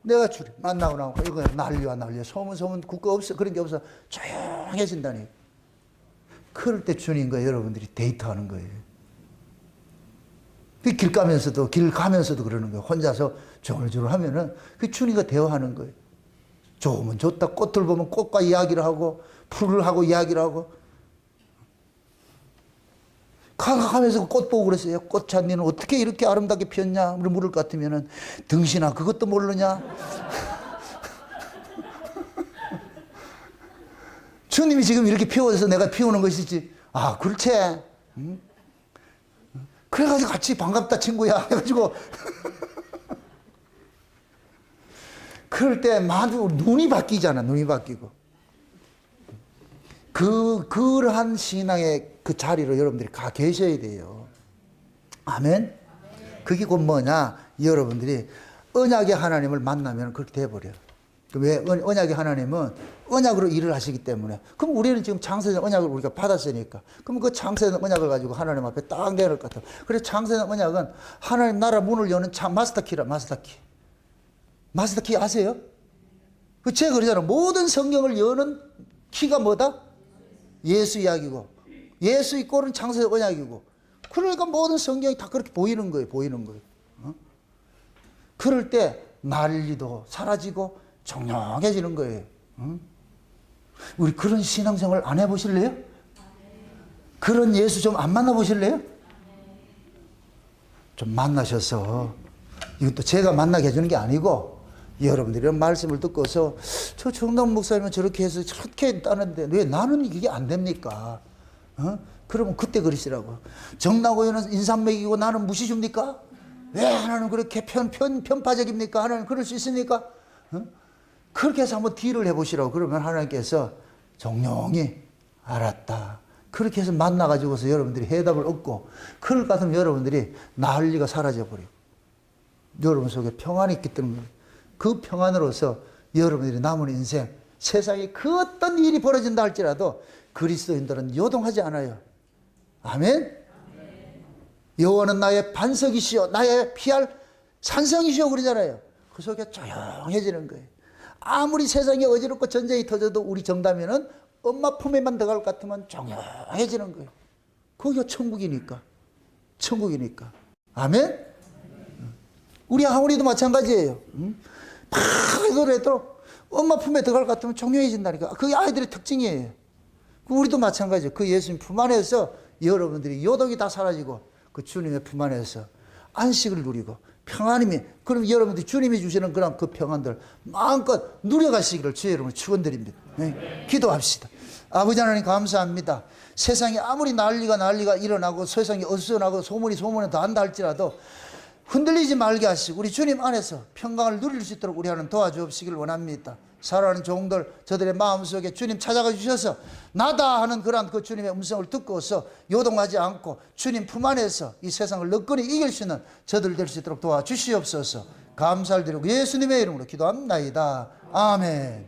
내가 만나고 나고 이거 난리와 난리야. 소문 국가 없어. 그런 게 없어. 조용해진다니. 그럴 때 주님과 여러분들이 데이트하는 거예요. 길 가면서도 그러는 거예요. 혼자서 조물조물 하면은 그 주님과 대화하는 거예요. 좋으면 좋다. 꽃을 보면 꽃과 이야기를 하고 풀을 하고 이야기를 하고. 가면서 꽃 보고 그랬어요. 꽃찬니는 어떻게 이렇게 아름답게 피었냐? 물을 것 같으면은 등신아 그것도 모르냐? 주님이 지금 이렇게 피워서 내가 피우는 것이지. 아, 그렇지. 응? 그래가지고 같이 반갑다 친구야 해가지고 그럴 때 마주 눈이 바뀌잖아. 눈이 바뀌고 그러한 신앙의 그 자리로 여러분들이 가 계셔야 돼요. 아멘. 그게 곧 뭐냐? 여러분들이 언약의 하나님을 만나면 그렇게 돼버려요. 왜? 언약의 하나님은 언약으로 일을 하시기 때문에. 그럼 우리는 지금 창세된 언약을 우리가 받았으니까. 그럼 그 창세된 언약을 가지고 하나님 앞에 딱 내놓을 것 같아요. 그래서 창세된 언약은 하나님 나라 문을 여는 마스터키라, 마스터키. 마스터키 아세요? 제가 그러잖아요. 모든 성경을 여는 키가 뭐다? 예수 이야기고, 예수의 꼴은 창세된 언약이고. 그러니까 모든 성경이 다 그렇게 보이는 거예요. 보이는 거예요. 그럴 때 난리도 사라지고 정령해지는 거예요. 우리 그런 신앙생활 안 해보실래요? 그런 예수 좀 안 만나보실래요? 좀 만나셔서, 이것도 제가 만나게 해주는 게 아니고 여러분들이 이런 말씀을 듣고서 저 정당 목사님은 저렇게 해서 저렇게 했다는데 왜 나는 이게 안 됩니까? 그러면 그때 그러시라고. 정당호에는 인상 먹이고 나는 무시 줍니까? 왜 하나는 그렇게 편파적입니까? 하나는 그럴 수 있습니까? 그렇게 해서 한번 딜을 해보시라고. 그러면 하나님께서 정령히 알았다. 그렇게 해서 만나가지고서 여러분들이 해답을 얻고, 그럴 것 같으면 여러분들이 난리가 사라져버리고, 여러분 속에 평안이 있기 때문에 그 평안으로서 여러분들이 남은 인생, 세상에 그 어떤 일이 벌어진다 할지라도 그리스도인들은 요동하지 않아요. 아멘? 여호와는 나의 반석이시여 나의 피할 산성이시여 그러잖아요. 그 속에 조용해지는 거예요. 아무리 세상에 어지럽고 전쟁이 터져도 우리 정다면은 엄마 품에만 들어갈 것 같으면 조용해지는 거예요. 거기가 천국이니까. 천국이니까. 아멘? 우리 아무리도 마찬가지예요. 막 해도 엄마 품에 들어갈 것 같으면 조용해진다니까. 그게 아이들의 특징이에요. 우리도 마찬가지예요. 그 예수님 품 안에서 여러분들이 요동이 다 사라지고 그 주님의 품 안에서 안식을 누리고 평안이며, 그럼 여러분들이 주님이 주시는 그런 그 평안들 마음껏 누려가시기를 주의 이름으로 축원드립니다. 네. 기도합시다. 아버지 하나님 감사합니다. 세상에 아무리 난리가 일어나고 세상이 어수선하고 소문이 더 한다 할지라도 흔들리지 말게 하시고 우리 주님 안에서 평강을 누릴 수 있도록 우리 하나님 도와주옵시길 원합니다. 사랑하는 종들, 저들의 마음속에 주님 찾아가 주셔서 나다 하는 그런 그 주님의 음성을 듣고서 요동하지 않고 주님 품 안에서 이 세상을 너끈히 이길 수 있는 저들 될 수 있도록 도와주시옵소서. 감사를 드리고 예수님의 이름으로 기도합나이다. 아멘.